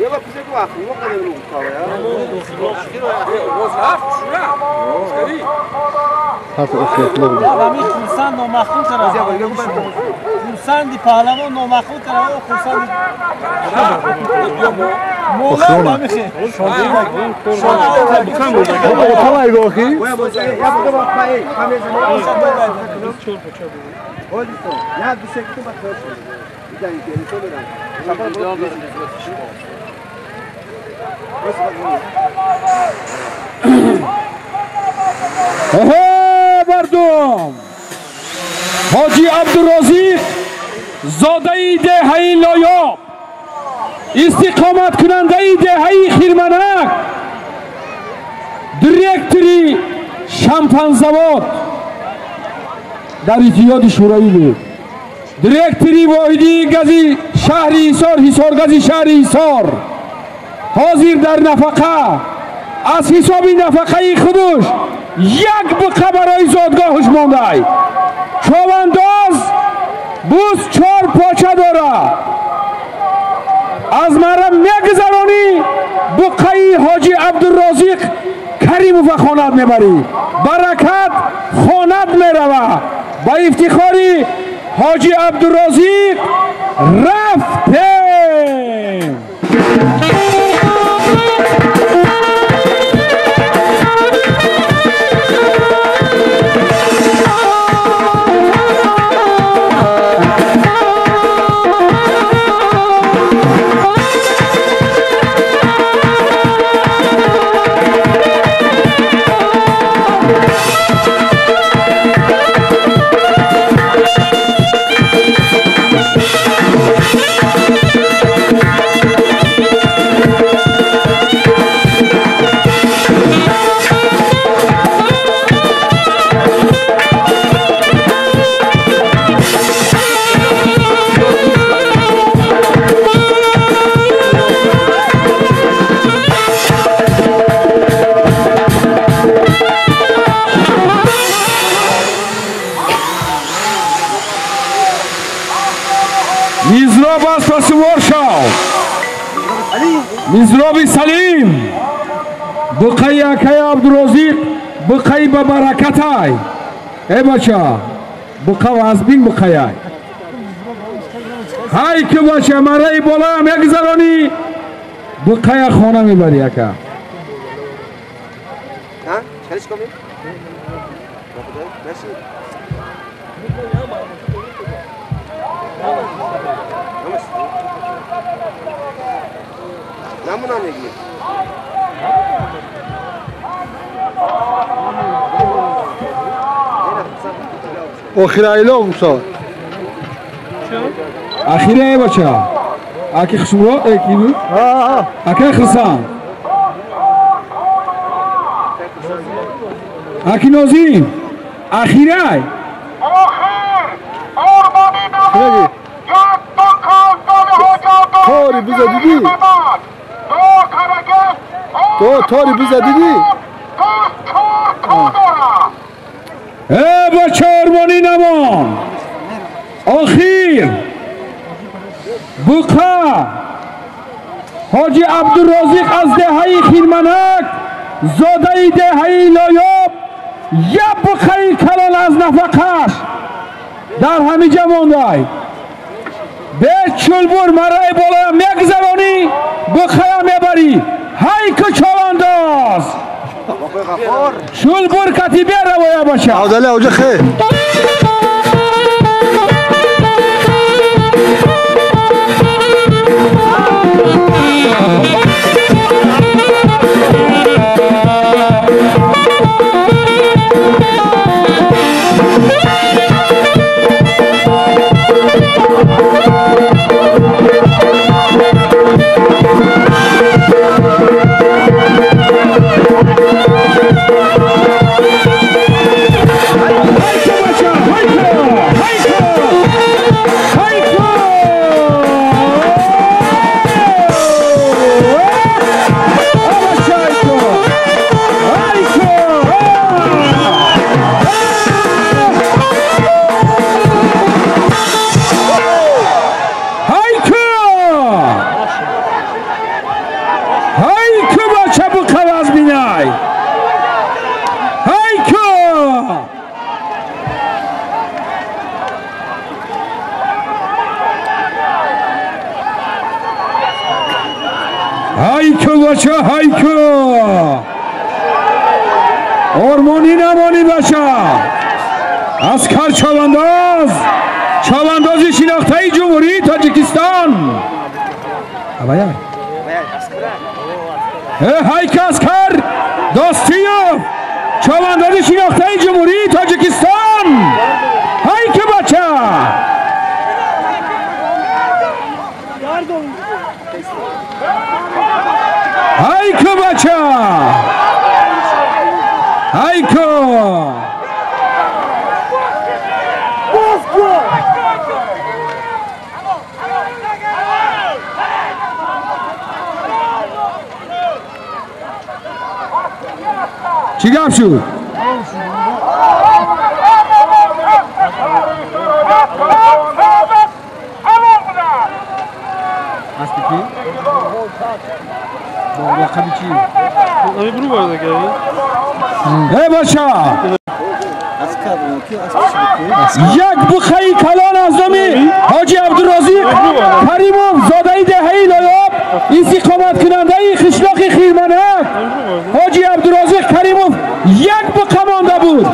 یه وقت پیش تو اخیر وقت نمی‌رو کاره همین خورسند نامخون کرده خورسندی پهلوان نامخون کرده خورسند مولا نمیخه بکن بوده اوتال ایگاهی یا بوده با پایی کمیز نه دوسته که تو بخیر شد دیدن که تو برن مردم حاجی عبدالرازق زاده دهه لایاب استقامت کننده دهه خیرمنک دیرکتوری شامپان زاود در اتحاد شوروی بود دیرکتوری واحدی گازی شهر حصار گازی شهر حصار حاضر در نفقه از حساب نفقه خودش یک بقه برای زادگاهش مانده چوانداز بوس 4 پاچه داره از مرا میگذرانی بقه حاجی عبدالرازق کریم و خانت میبری برکت خانت میروه با افتخاری حاجی عبدالرازق رفته مزرابی سلیم بقای اکای عبدالرازق بقای با برکت های ای بچه بقا و ازبین بقای های های که بچه مرای بالا هم یک زرانی بقای خانه میبری اکا ها؟ چلیش کنیم؟ مرسی نمونه نگیر آخر ایلا گوشا آخر ای بچه اکی خشمرا اکی بود اکی خرسان اکی نازیم آخر ای تاری بزا دیدی تو تاری بزا دیدی ای بچه ارمانی نمان آخیر بقا حاجی عبدالرازق از دهه خیرمنک زاده دهه لایاب یک بقای کلان از نفقش در همیجه مانده به چلبور مرای بالا میگذرانی بقایا میبری های که چوانداز چلبور کتیبه روایه باشه عودله اوجه خیر بچه هایکو ارمانی نمانی بچه از کار چواندازی شناخته جمهوری تاجیکستان هایک از کار داستیو چواندازی شناخته جمهوری تاجیکستان هایک بچه هایکو بچه هایکو چی گفت شد؟ هستی کی؟ با رقمی چی؟ Abi bunu var da gel. ای بچه یک بخی کلان از نامی حاجی عبدالرازق کریموف زاده دهه‌ای لایاب استقامت کننده خشلاق خیرمنک حاجی عبدالرازق کریموف یک بقمانده بود.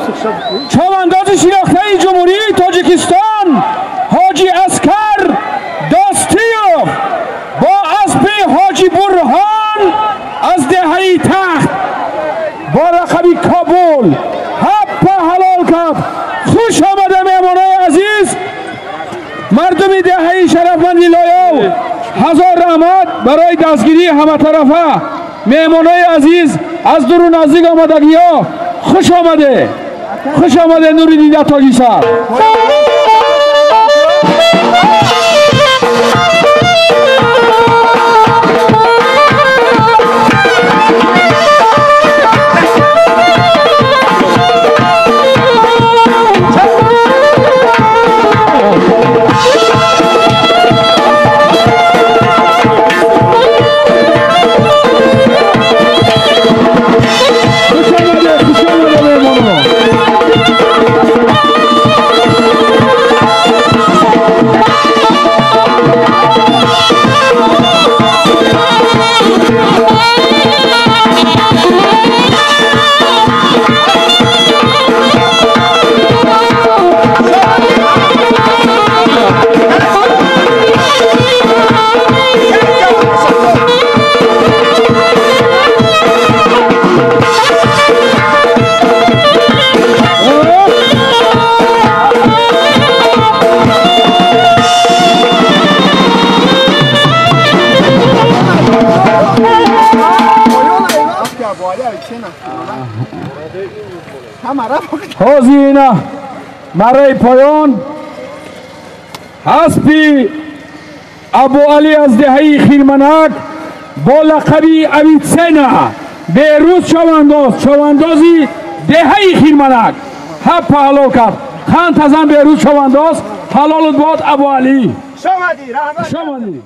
چوانداز شناخته جمهوری تاجیکستان حاجی اسکر داستیوف با اسب حاجی برهان از دهه‌ای تخت با رقبی کابل حب حلال کرد. خوش آمده مهمانای عزیز، مردم دهه‌ای شرفمندی لایو، هزار رحمت برای دستگیری همه طرفه. مهمانای عزیز از دور و نزدیک آمدگی ها خوش آمده، خوش آمده. نوری دیده تاجی سر حاضرین برای پایان اسب ابو علی از دهه‌ای خیرمنک با لقبی اویتسنا بیروز چواندازی دهه‌ای خیرمنک حب حلال کرد. خان تزن بیروز چوانداز حلال باد ابو علی. شامدی رحمت شامدی